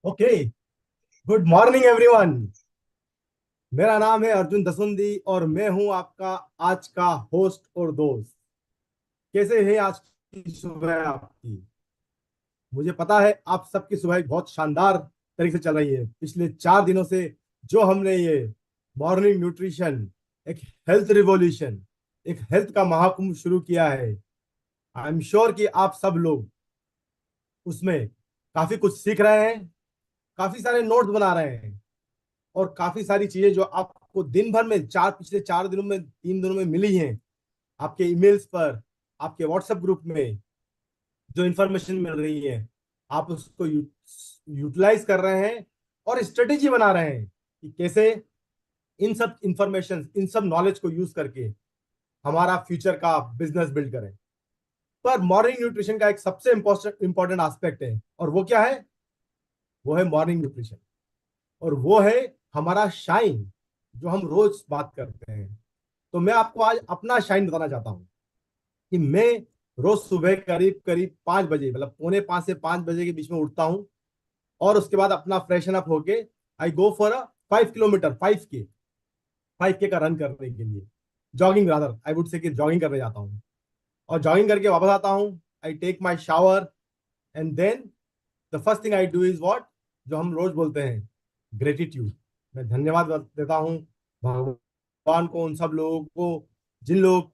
Okay. Good morning everyone. मेरा नाम है अर्जुन दसुंदी और मैं हूं आपका आज का होस्ट और दोस्त। कैसे है आज की सुबह आपकी? मुझे पता है आप सबकी सुबह बहुत शानदार तरीके से चल रही है। पिछले 4 दिनों से जो हमने ये मॉर्निंग न्यूट्रिशन, एक हेल्थ रिवॉल्यूशन, एक हेल्थ का महाकुंभ शुरू किया है। आई एम श्योर कि आप सब लोग उसमें काफी कुछ सीख रहे हैं, काफी सारे नोट्स बना रहे हैं और काफी सारी चीजें जो आपको दिन भर में पिछले 4 दिनों में 3 दिनों में मिली हैं, आपके ईमेल्स पर, आपके व्हाट्सएप ग्रुप में जो इंफॉर्मेशन मिल रही है, आप उसको यूटिलाइज कर रहे हैं और स्ट्रेटेजी बना रहे हैं कि कैसे इन सब इंफॉर्मेशन, इन सब नॉलेज को यूज करके हमारा फ्यूचर का बिजनेस बिल्ड करें। पर मॉर्निंग न्यूट्रिशन का एक सबसे इंपॉर्टेंट एस्पेक्ट है और वो क्या है? वो है मॉर्निंग न्यूट्रिशन और वो है हमारा शाइन, जो हम रोज बात करते हैं। तो मैं आपको आज अपना शाइन बताना चाहता हूं कि मैं रोज सुबह करीब करीब 5 बजे, मतलब पौने 5 से 5 बजे के बीच में उठता हूं और उसके बाद अपना फ्रेशन अप होके आई go for a 5 kilometre, 5K का रन करने के लिए, jogging rather I would say कि जॉगिंग करने जाता हूँ। और जॉगिंग करके वापस आता हूँ, I take my shower and then the first thing I do is what, जो हम रोज बोलते हैं, ग्रेटिट्यूड। मैं धन्यवाद देता हूँ भगवान को, उन सब लोगों को जिन लोग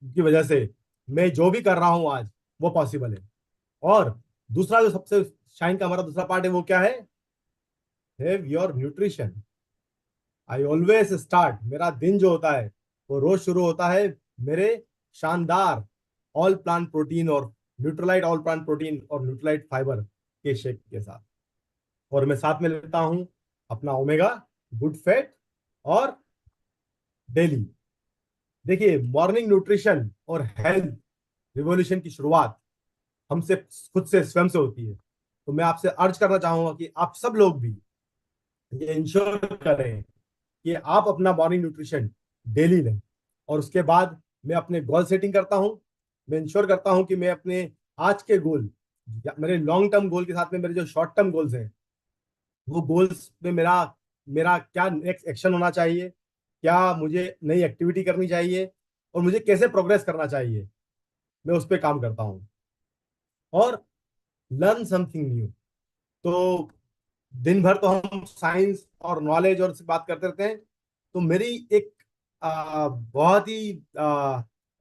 की वजह से मैं जो भी कर रहा हूं आज वो पॉसिबल है। और दूसरा जो सबसे शाइन का हमारा दूसरा पार्ट है वो क्या है? Have your nutrition. I always start, मेरा दिन जो होता है वो रोज शुरू होता है मेरे शानदार ऑल प्लांट प्रोटीन और न्यूट्रलाइट ऑल प्लांट प्रोटीन और न्यूट्रलाइट फाइबर के शेक के साथ। और मैं साथ में लेता हूं अपना ओमेगा गुड फैट और डेली। देखिए, मॉर्निंग न्यूट्रिशन और हेल्थ रिवॉल्यूशन की शुरुआत हमसे खुद से, स्वयं से होती है। तो मैं आपसे अर्ज करना चाहूंगा कि आप सब लोग भी ये इंश्योर करें कि आप अपना मॉर्निंग न्यूट्रिशन डेली लें। और उसके बाद मैं अपने गोल सेटिंग करता हूं। मैं इंश्योर करता हूं कि मैं अपने आज के गोल, मेरे लॉन्ग टर्म गोल के साथ में मेरे जो शॉर्ट टर्म गोल्स हैं, वो गोल्स में मेरा मेरा क्या नेक्स्ट एक्शन होना चाहिए, क्या मुझे नई एक्टिविटी करनी चाहिए और मुझे कैसे प्रोग्रेस करना चाहिए, मैं उस पर काम करता हूँ। और लर्न समथिंग न्यू। तो दिन भर तो हम साइंस और नॉलेज और से बात करते रहते हैं। तो मेरी एक बहुत ही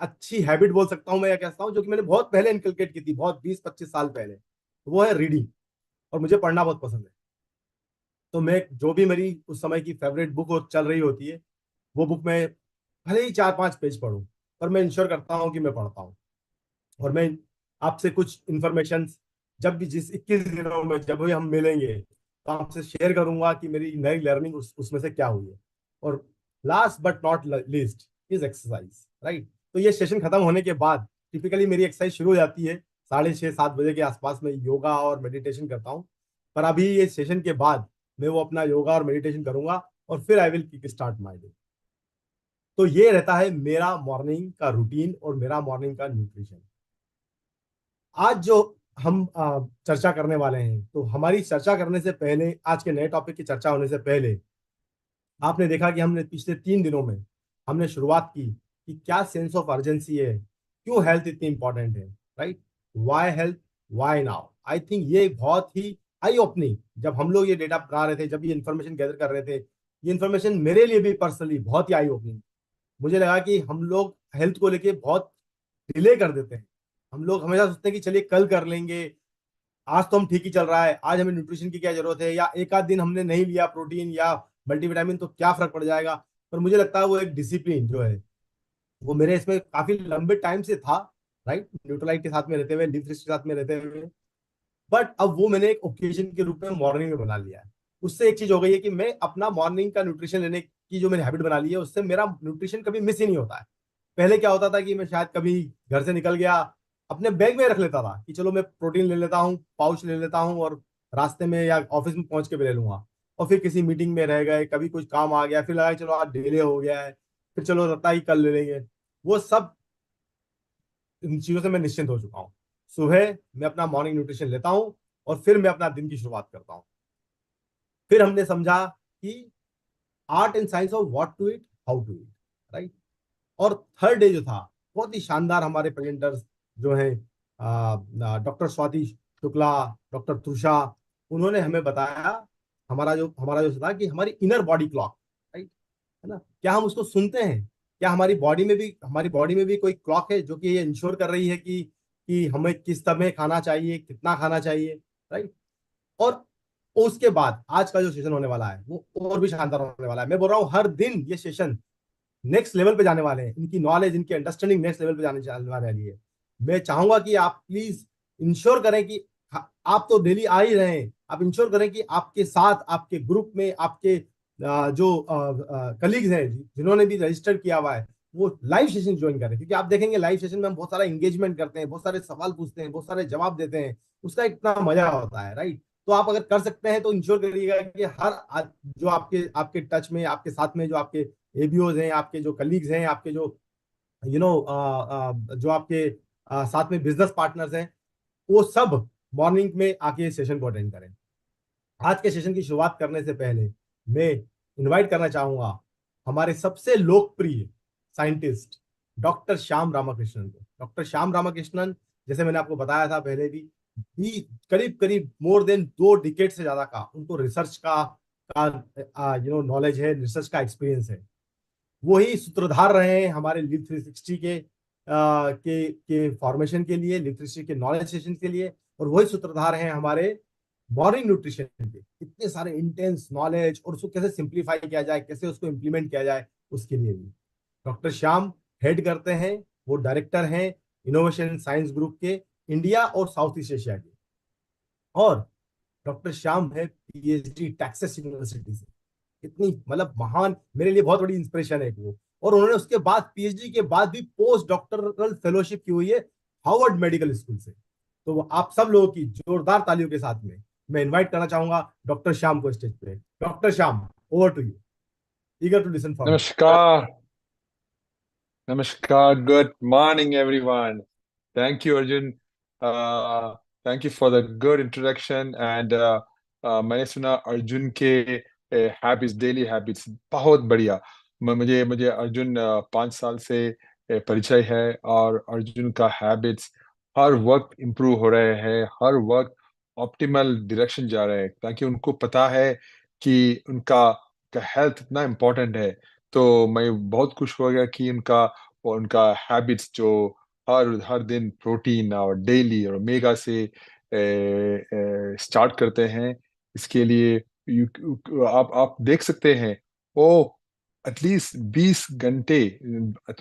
अच्छी हैबिट बोल सकता हूँ मैं, या कहता हूँ, जो कि मैंने बहुत पहले इनकलकेट की थी, बहुत 20-25 साल पहले, वो है रीडिंग। और मुझे पढ़ना बहुत पसंद है। तो मैं जो भी मेरी उस समय की फेवरेट बुक चल रही होती है, वो बुक में भले ही 4-5 पेज पढूं, पर मैं इंश्योर करता हूँ कि मैं पढ़ता हूँ। और मैं आपसे कुछ इंफॉर्मेशन जब भी, जिस 21 दिनों में जब भी हम मिलेंगे, तो आपसे शेयर करूंगा कि मेरी नई लर्निंग उसमें से क्या हुई है। और last but not least is exercise, right? तो ये सेशन खत्म होने के बाद टिपिकली मेरी एक्सरसाइज शुरू हो जाती है 6:30-7 बजे के आसपास में। योगा और मेडिटेशन करता हूँ, पर अभी ये सेशन के बाद मैं वो अपना योगा और मेडिटेशन करूंगा और फिर I will kick start my day. तो ये रहता है मेरा मॉर्निंग का रूटीन और मेरा मॉर्निंग का न्यूट्रिशन। आज जो हम चर्चा करने वाले हैं, तो हमारी चर्चा करने से पहले, आज के नए टॉपिक की चर्चा होने से पहले, आपने देखा कि हमने पिछले 3 दिनों में हमने शुरुआत की कि क्या सेंस ऑफ अर्जेंसी है, क्यों हेल्थ इतनी इंपॉर्टेंट है, right? Why health, why now. I think ये बहुत ही आई ओपनिंग, जब हम लोग ये डेटा बना रहे थे, जब ये इन्फॉर्मेशन गैदर कर रहे थे, ये इन्फॉर्मेशन मेरे लिए भी पर्सनली बहुत ही आई ओपनिंग। मुझे लगा कि हम लोग हेल्थ को लेके बहुत डिले कर देते हैं। हम लोग हमेशा सोचते हैं कि चलिए कल कर लेंगे, आज तो हम ठीक ही चल रहा है, आज हमें न्यूट्रिशन की क्या जरूरत है, या एक आध दिन हमने नहीं लिया प्रोटीन या मल्टीविटामिन तो क्या फर्क पड़ जाएगा। पर मुझे लगता है वो एक डिसिप्लिन जो है, वो मेरे इसमें काफी लंबे टाइम से था, राइट? न्यूट्रलाइट के साथ में रहते हुए, लीफ फिश के साथ में रहते हुए। बट अब वो मैंने एक ओकेजन के रूप में मॉर्निंग में बना लिया है। उससे एक चीज हो गई है कि मैं अपना मॉर्निंग का न्यूट्रिशन लेने की जो मैंने हैबिट बना ली है, उससे मेरा न्यूट्रिशन कभी मिस ही नहीं होता है। पहले क्या होता था कि मैं शायद कभी घर से निकल गया, अपने बैग में रख लेता था कि चलो मैं प्रोटीन ले लेता हूँ, पाउच ले लेता हूँ और रास्ते में या ऑफिस में पहुंच के भी ले लूंगा। और फिर किसी मीटिंग में रह गए, कभी कुछ काम आ गया, फिर लगा कि चलो आज डिले हो गया है, फिर चलो लगता ही कल ले लेंगे। वो सब इन चीजों से मैं निश्चिंत हो चुका हूँ। सुबह मैं अपना मॉर्निंग न्यूट्रिशन लेता हूँ और फिर मैं अपना दिन की शुरुआत करता हूँ। फिर हमने समझा कि art and science of what to eat, how to eat, right. और थर्ड डे जो था, बहुत ही शानदार हमारे प्रेजेंटर्स जो हैं, डॉक्टर स्वाति शुक्ला, डॉक्टर त्रुषा, उन्होंने हमें बताया हमारा जो था कि हमारी इनर बॉडी क्लॉक, राइट, है ना, क्या हम उसको सुनते हैं? क्या हमारी बॉडी में भी कोई क्लॉक है जो कि ये इंश्योर कर रही है कि हमें किस समय खाना चाहिए, कितना खाना चाहिए, राइट। और उसके बाद आज का जो सेशन होने वाला है वो और भी शानदार होने वाला है। मैं बोल रहा हूँ हर दिन ये सेशन नेक्स्ट लेवल पे जाने वाले हैं, इनकी नॉलेज, इनकी अंडरस्टैंडिंग नेक्स्ट लेवल पे जाने वाली है। मैं चाहूंगा कि आप प्लीज इंश्योर करें कि आप तो डेली आ ही रहे हैं, आप इंश्योर करें कि आपके साथ, आपके ग्रुप में, आपके जो कलीग्स हैं जिन्होंने भी रजिस्टर किया हुआ है, वो लाइव सेशन ज्वाइन करें। क्योंकि आप देखेंगे लाइव सेशन में हम बहुत सारा एंगेजमेंट करते हैं, बहुत सारे सवाल पूछते हैं, बहुत सारे जवाब देते हैं, उसका इतना मजा होता है, राइट। तो आप अगर कर सकते हैं तो इंश्योर करिएगा कि जो आपके आपके टच में, आपके साथ में जो आपके एबीओज हैं, आपके जो कलीग्स हैं, आपके जो जो आपके साथ में बिजनेस पार्टनर्स हैं, वो सब मॉर्निंग में आके सेशन को अटेंड करें। आज के सेशन की शुरुआत करने से पहले मैं इनवाइट करना चाहूंगा हमारे सबसे लोकप्रिय साइंटिस्ट डॉक्टर श्याम रामाकृष्णन को। डॉक्टर श्याम रामाकृष्णन, जैसे मैंने आपको बताया था पहले भी करीब करीब मोर देन 2 डिकेड से ज्यादा का उनको रिसर्च का नॉलेज है, रिसर्च का एक्सपीरियंस है। वही सूत्रधार रहे हैं हमारे लिव 360 के फॉर्मेशन के लिए, लिव 360 के नॉलेज सेशन के लिए, और वही सूत्रधार हैं हमारे मॉर्निंग न्यूट्रिशन के। इतने सारे इंटेंस नॉलेज और उसको कैसे सिंप्लीफाई किया जाए, कैसे उसको इम्प्लीमेंट किया जाए, उसके लिए भी डॉक्टर श्याम हेड करते हैं। वो डायरेक्टर हैं इनोवेशन साइंस ग्रुप के इंडिया और साउथ ईस्ट एशिया के। और डॉक्टर श्याम है पीएचडी टेक्सास यूनिवर्सिटी से। इतनी मतलब महान, मेरे लिए बहुत बड़ी इंस्पिरेशन है वो। और उन्होंने उसके बाद पीएचडी के बाद भी पोस्ट डॉक्टरल फेलोशिप की हुई है हार्वर्ड मेडिकल स्कूल से। तो आप सब लोगों की जोरदार तालियों के साथ में मैं इनवाइट करना चाहूंगा डॉक्टर श्याम को स्टेज पे। Doctor Shyam, over to you, eager to listen from you. Namaskar, Namaskar. Good morning, everyone. Thank you, Arjun. Thank you for the good introduction. And मैंने सुना अर्जुन के हैबिट्स, डेली हैबिट्स बहुत बढ़िया। मुझे मुझे अर्जुन 5 साल से परिचय है, और अर्जुन का हैबिट्स हर वक्त इम्प्रूव हो रहे हैं, हर वक्त ऑप्टिमल डायरेक्शन जा रहे हैं, ताकि उनको पता है कि उनका हेल्थ इतना इम्पोर्टेंट है। तो मैं बहुत खुश हो गया कि उनका हैबिट्स जो हर हर दिन प्रोटीन और डेली और ओमेगा से स्टार्ट करते हैं। इसके लिए आप देख सकते हैं, वो एटलीस्ट 20 घंटे,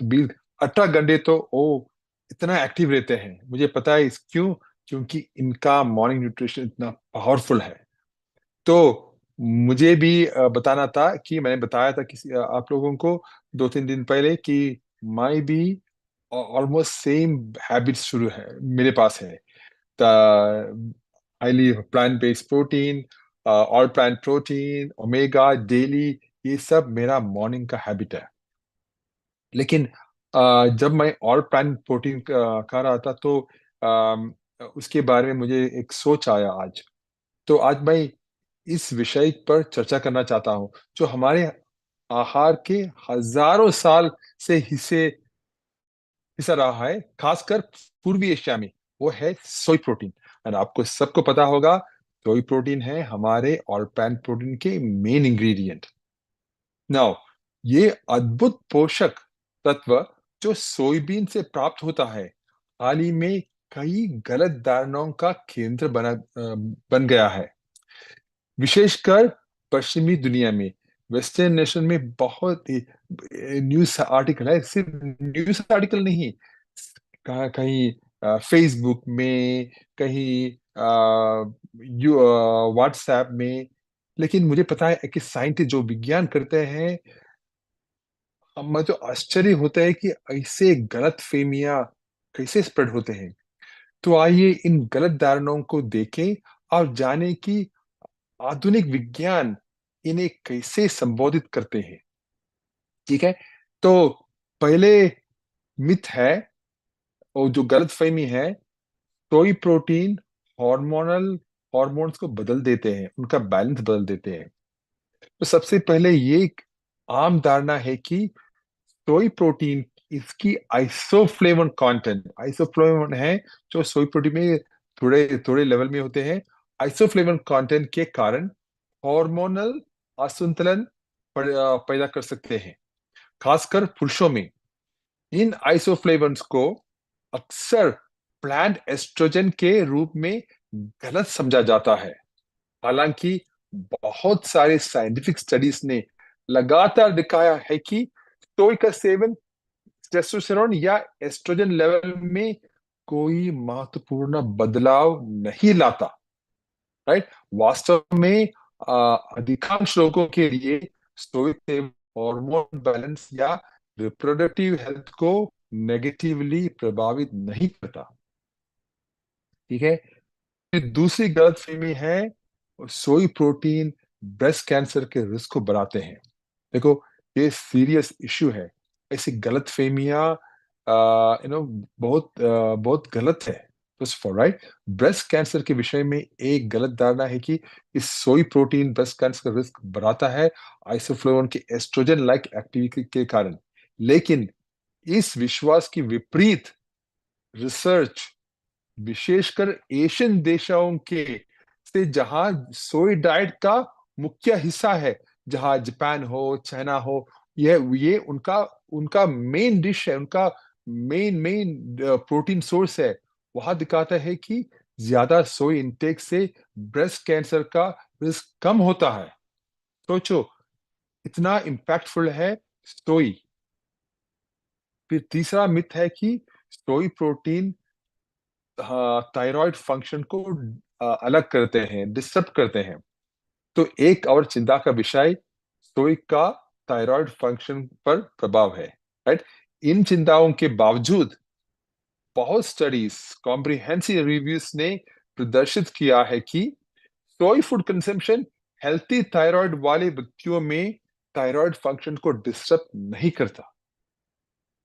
20 18 घंटे तो वो इतना एक्टिव रहते हैं। मुझे पता है इस क्यों, क्योंकि इनका मॉर्निंग न्यूट्रिशन इतना पावरफुल है। तो मुझे भी बताना था कि मैंने बताया था आप लोगों को 2-3 दिन पहले कि मैं भी ऑलमोस्ट सेम हैबिट्स शुरू है मेरे पास है। Highly plant based protein, all plant protein, omega daily, ये सब मेरा मॉर्निंग का हैबिट है। लेकिन जब मैं ऑल प्लांट प्रोटीन खा रहा था, तो उसके बारे में मुझे एक सोच आया आज। तो आज मैं इस विषय पर चर्चा करना चाहता हूँ, जो हमारे आहार के हजारों साल से हिस्सा रहा है, खासकर पूर्वी एशिया में। वो है सोई प्रोटीन। और आपको सबको पता होगा, सोई प्रोटीन है हमारे ऑल प्लांट प्रोटीन के मेन इंग्रेडिएंट। नाउ, ये अद्भुत पोषक तत्व जो सोयाबीन से प्राप्त होता है, हाल ही में कई गलत धारणाओं का केंद्र बन गया है। विशेषकर पश्चिमी दुनिया में, वेस्टर्न नेशन में बहुत ही न्यूज आर्टिकल है। सिर्फ न्यूज आर्टिकल नहीं, कहीं फेसबुक में, कहीं व्हाट्सएप में। लेकिन मुझे पता है कि साइंटिस्ट जो विज्ञान करते हैं, हमें तो आश्चर्य होता है कि ऐसे गलत फेमिया कैसे स्प्रेड होते हैं। तो आइए इन गलत धारणाओं को देखें और जानें कि आधुनिक विज्ञान इन्हें कैसे संबोधित करते हैं। ठीक है। तो पहले मिथ है, और जो गलतफहमी है, सोई प्रोटीन हार्मोनल हॉर्मोन्स को बदल देते हैं, उनका बैलेंस बदल देते हैं। तो सबसे पहले ये एक आम धारणा है कि सोई प्रोटीन, इसकी आइसोफ्लेवन कंटेंट, आइसोफ्लेवन है जो सोई प्रोटीन में थोड़े थोड़े लेवल में होते हैं, आइसोफ्लेवन कंटेंट के कारण हार्मोनल असंतुलन पैदा कर सकते हैं, खासकर पुरुषों में। इन आइसोफ्लेवन्स को अक्सर प्लांट एस्ट्रोजन के रूप में गलत समझा जाता है। हालांकि बहुत सारे साइंटिफिक स्टडीज ने लगातार दिखाया है कि सोई का सेवन टेस्टोस्टेरोन या एस्ट्रोजन लेवल में कोई महत्वपूर्ण बदलाव नहीं लाता। राइट। वास्तव में अधिकांश लोगों के लिए सोई सेवन हार्मोन बैलेंस या रिप्रोडक्टिव हेल्थ को नेगेटिवली प्रभावित नहीं करता। ठीक है। फिर दूसरी गलतफहमी है, सोई प्रोटीन ब्रेस्ट कैंसर के रिस्क को बढ़ाते हैं। देखो, ये सीरियस इशू है। ऐसी गलतफहमियां बहुत गलत है। First for right, breast cancer के विषय में एक गलत धारणा है कि इस सोई प्रोटीन ब्रेस्ट कैंसर का रिस्क बढ़ाता है आइसोफ्लेवोन के एस्ट्रोजन लाइक एक्टिविटी के कारण। लेकिन इस विश्वास की विपरीत रिसर्च, विशेषकर एशियन देशों के से जहां सोई डाइट का मुख्य हिस्सा है, जहां जापान हो, चाइना हो, ये उनका उनका मेन डिश है, उनका मेन मेन प्रोटीन सोर्स है, वहां दिखाता है कि ज्यादा सोई इंटेक से ब्रेस्ट कैंसर का रिस्क कम होता है। सोचो, इतना इम्पैक्टफुल है सोई। फिर तीसरा मिथ है कि सोई प्रोटीन थायराइड फंक्शन को अलग करते हैं, डिस्टर्ब करते हैं। तो एक और चिंता का विषय सोई का थायराइड फंक्शन पर प्रभाव है। राइट। इन चिंताओं के बावजूद बहुत स्टडीज, कॉम्प्रिहेंसिव रिव्यूज ने प्रदर्शित किया है कि सोई फूड कंजम्पशन हेल्थी थायराइड वाले व्यक्तियों में थायराइड फंक्शन को डिस्टर्ब नहीं करता।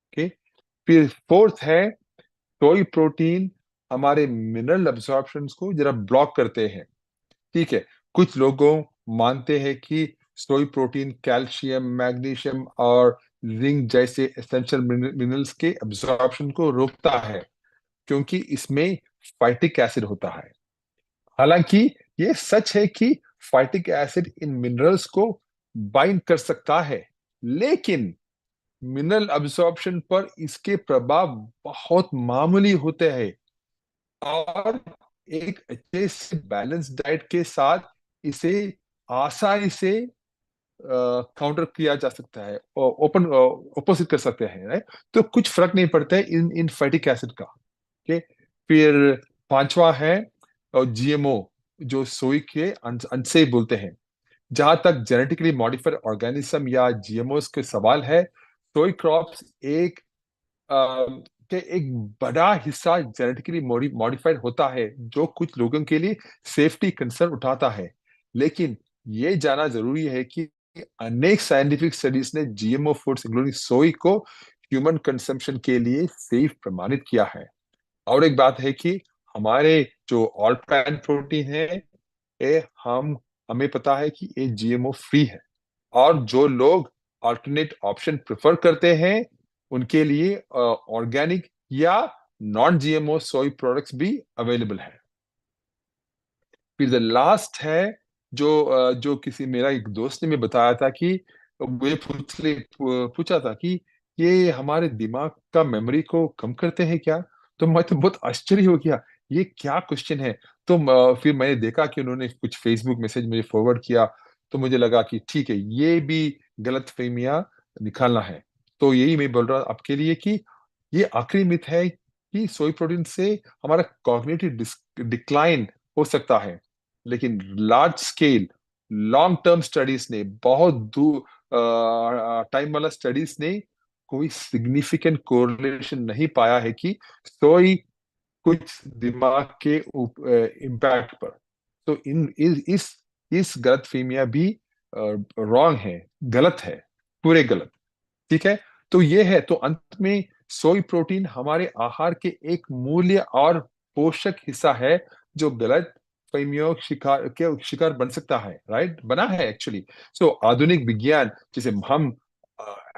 ओके। फिर फोर्थ है, सोई प्रोटीन हमारे मिनरल अब्जॉर्प्शन को जरा ब्लॉक करते हैं। ठीक है। कुछ लोगों मानते हैं कि सोई प्रोटीन कैल्शियम, मैग्नीशियम और जिंक जैसे एसेंशियल मिनरल्स के अब्जॉर्प्शन को रोकता है, क्योंकि इसमें फाइटिक एसिड होता है। हालांकि ये सच है कि फाइटिक एसिड इन मिनरल्स को बाइंड कर सकता है, लेकिन मिनरल अब्जॉर्प्शन पर इसके प्रभाव बहुत मामूली होते हैं। और एक अच्छे से बैलेंस डाइट के साथ इसे आसानी से काउंटर किया जा सकता है, ओपन ऑपोजिट कर सकते हैं। राइट। तो कुछ फर्क नहीं पड़ता है इन इन फैटिक एसिड का। ओके। फिर पांचवा है जीएमओ, जो सोई के अनसेफ बोलते हैं। जहां तक जेनेटिकली मॉडिफाइड ऑर्गेनिज्म या जीएमओ के सवाल है, सोई क्रॉप्स के एक बड़ा हिस्सा जेनेटिकली मॉडिफाइड होता है, जो कुछ लोगों के लिए सेफ्टी कंसर्न उठाता है। लेकिन ये जाना जरूरी है कि अनेक साइंटिफिक स्टडीज ने जीएमओ फूड्स इंक्लूडिंग सोई को ह्यूमन कंजम्पशन के लिए सेफ प्रमाणित किया है। और एक बात है कि हमारे जो ऑल प्लांट प्रोटीन है, ये हमें पता है कि ये जीएमओ फ्री है। और जो लोग अल्टरनेट ऑप्शन प्रेफर करते हैं, उनके लिए ऑर्गेनिक या नॉन जीएमओ सोई प्रोडक्ट्स भी अवेलेबल है। फिर द लास्ट है, जो किसी मेरा एक दोस्त ने मुझे बताया था कि मुझे पूछा था कि ये हमारे दिमाग का मेमोरी को कम करते हैं क्या। तो मैं तो बहुत आश्चर्य हो गया, ये क्या क्वेश्चन है। तो फिर मैंने देखा कि उन्होंने कुछ फेसबुक मैसेज मुझे फॉरवर्ड किया। तो मुझे लगा कि ठीक है, ये भी गलत फहमियां निकालना है। तो यही मैं बोल रहा हूँ आपके लिए कि ये आखिरी मिथ है कि सोई प्रोटीन से हमारा कॉग्निटिव डिक्लाइन हो सकता है। लेकिन large scale long term studies ने, बहुत दूर टाइम वाला स्टडीज ने कोई सिग्निफिकेंट कोरिलेशन नहीं पाया है कि सोई कुछ दिमाग के इम्पैक्ट पर। तो इस गलतफहमियां भी रॉन्ग है, गलत है, पूरे गलत। ठीक है। तो ये है, तो अंत में सोई प्रोटीन हमारे आहार के एक मूल्य और पोषक हिस्सा है, जो गलत संयोग शिकार के शिकार बन सकता है, राइट, बना है एक्चुअली। सो आधुनिक विज्ञान, जैसे हम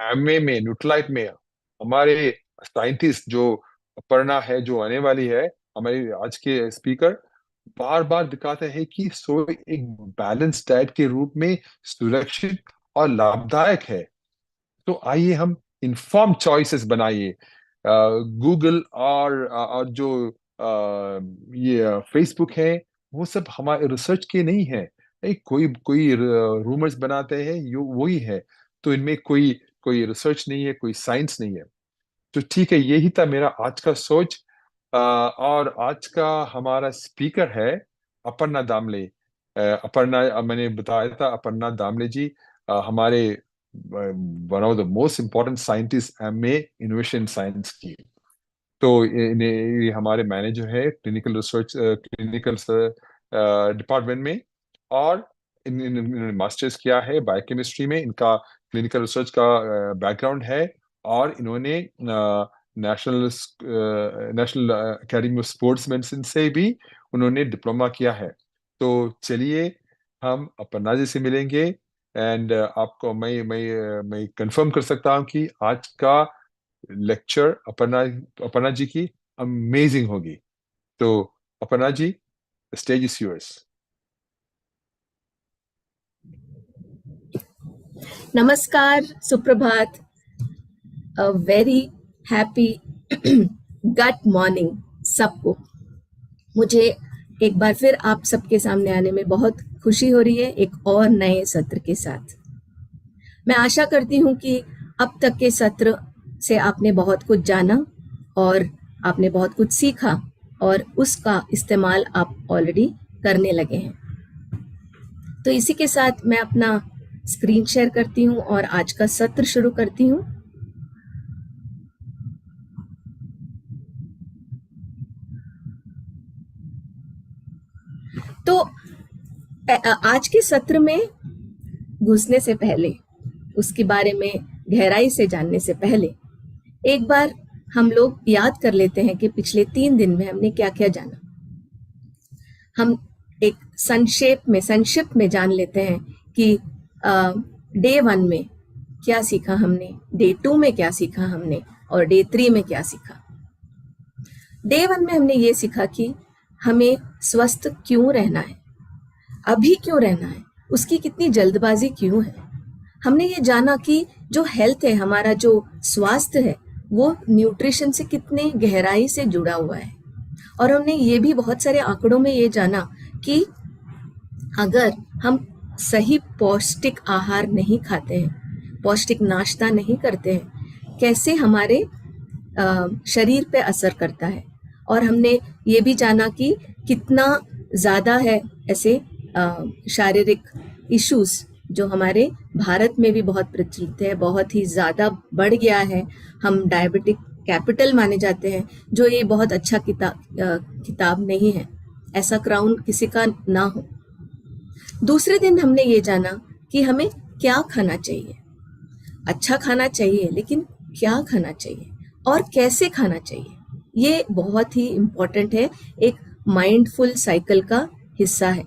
एमए में, न्यूट्रलाइट में, हमारे साइंटिस्ट जो अपर्णा है, जो आने वाली है, हमारे आज के स्पीकर बार बार दिखाते हैं कि सोय एक बैलेंस डाइट के रूप में सुरक्षित और लाभदायक है। तो आइए हम इन्फॉर्म चॉइसेस बनाइए। गूगल और जो ये फेसबुक है, वो सब हमारे रिसर्च के नहीं है। कोई कोई रूमर्स बनाते हैं, यो वही है। तो इनमें कोई कोई रिसर्च नहीं है, कोई साइंस नहीं है। तो ठीक है, यही था मेरा आज का सोच। और आज का हमारा स्पीकर है अपर्णा दामले। अपर्णा, मैंने बताया था, अपर्णा दामले जी हमारे one of the most important scientist में इनोवेशन साइंस की। तो ये हमारे मैनेजर है क्लिनिकल रिसर्च, क्लिनिकल डिपार्टमेंट में। और इन्होंने मास्टर्स किया है बायोकेमिस्ट्री में, इनका क्लिनिकल रिसर्च का बैकग्राउंड है। और इन्होंने national national academy of sports medicine से भी उन्होंने डिप्लोमा किया है। तो चलिए हम अपर्णा जी से मिलेंगे। एंड आपको मैं कंफर्म कर सकता हूँ कि आज का लेक्चर अपर्णा अपर्णा जी की अमेजिंग होगी। तो Aparna ji, the stage is yours. नमस्कार, सुप्रभात, a very happy good morning सबको। मुझे एक बार फिर आप सबके सामने आने में बहुत खुशी हो रही है, एक और नए सत्र के साथ। मैं आशा करती हूँ कि अब तक के सत्र से आपने बहुत कुछ जाना और आपने बहुत कुछ सीखा और उसका इस्तेमाल आप ऑलरेडी करने लगे हैं। तो इसी के साथ मैं अपना स्क्रीन शेयर करती हूँ और आज का सत्र शुरू करती हूँ। तो आज के सत्र में घुसने से पहले, उसके बारे में गहराई से जानने से पहले, एक बार हम लोग याद कर लेते हैं कि पिछले 3 दिन में हमने क्या क्या जाना। हम एक संक्षिप्त में जान लेते हैं कि डे 1 में क्या सीखा हमने, डे 2 में क्या सीखा हमने और डे 3 में क्या सीखा। डे 1 में हमने ये सीखा कि हमें स्वस्थ क्यों रहना है, अभी क्यों रहना है, उसकी कितनी जल्दबाजी क्यों है। हमने ये जाना कि जो हेल्थ है, हमारा जो स्वास्थ्य है, वो न्यूट्रिशन से कितने गहराई से जुड़ा हुआ है। और हमने ये भी बहुत सारे आंकड़ों में ये जाना कि अगर हम सही पौष्टिक आहार नहीं खाते हैं, पौष्टिक नाश्ता नहीं करते हैं, कैसे हमारे शरीर पे असर करता है। और हमने ये भी जाना कि कितना ज़्यादा है ऐसे शारीरिक इश्यूज जो हमारे भारत में भी बहुत प्रचलित है, बहुत ही ज़्यादा बढ़ गया है। हम डायबिटिक कैपिटल माने जाते हैं, जो ये बहुत अच्छा किताब नहीं है, ऐसा क्राउन किसी का ना हो। दूसरे दिन हमने ये जाना कि हमें क्या खाना चाहिए। अच्छा खाना चाहिए, लेकिन क्या खाना चाहिए और कैसे खाना चाहिए, ये बहुत ही इम्पोर्टेंट है, एक माइंडफुल साइकिल का हिस्सा है।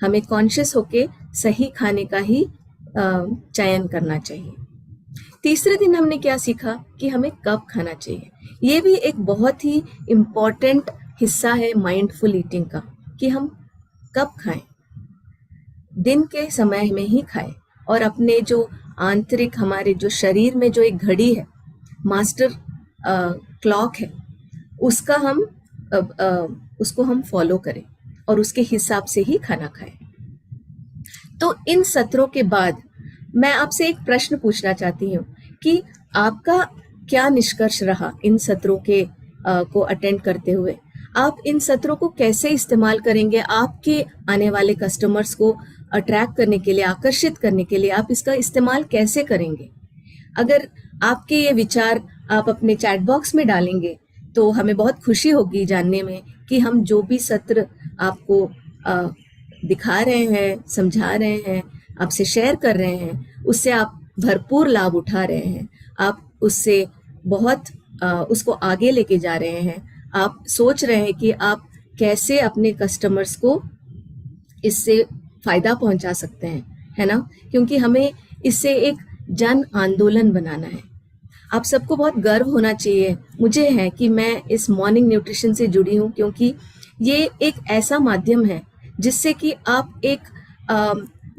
हमें कॉन्शियस होके सही खाने का ही चयन करना चाहिए। तीसरे दिन हमने क्या सीखा कि हमें कब खाना चाहिए। ये भी एक बहुत ही इम्पोर्टेंट हिस्सा है माइंडफुल ईटिंग का, कि हम कब खाएं, दिन के समय में ही खाएं। और अपने जो आंतरिक, हमारे जो शरीर में जो एक घड़ी है, मास्टर क्लॉक है, उसका हम उसको हम फॉलो करें और उसके हिसाब से ही खाना खाएं। तो इन सत्रों के बाद मैं आपसे एक प्रश्न पूछना चाहती हूँ कि आपका क्या निष्कर्ष रहा इन सत्रों के को अटेंड करते हुए। आप इन सत्रों को कैसे इस्तेमाल करेंगे आपके आने वाले कस्टमर्स को अट्रैक्ट करने के लिए, आकर्षित करने के लिए, आप इसका इस्तेमाल कैसे करेंगे। अगर आपके ये विचार आप अपने चैट बॉक्स में डालेंगे तो हमें बहुत खुशी होगी जानने में कि हम जो भी सत्र आपको दिखा रहे हैं, समझा रहे हैं, आपसे शेयर कर रहे हैं, उससे आप भरपूर लाभ उठा रहे हैं, आप उससे बहुत उसको आगे लेके जा रहे हैं। आप सोच रहे हैं कि आप कैसे अपने कस्टमर्स को इससे फायदा पहुंचा सकते हैं, है ना? क्योंकि हमें इससे एक जन आंदोलन बनाना है। आप सबको बहुत गर्व होना चाहिए, मुझे है, कि मैं इस मॉर्निंग न्यूट्रिशन से जुड़ी हूँ, क्योंकि ये एक ऐसा माध्यम है जिससे कि आप एक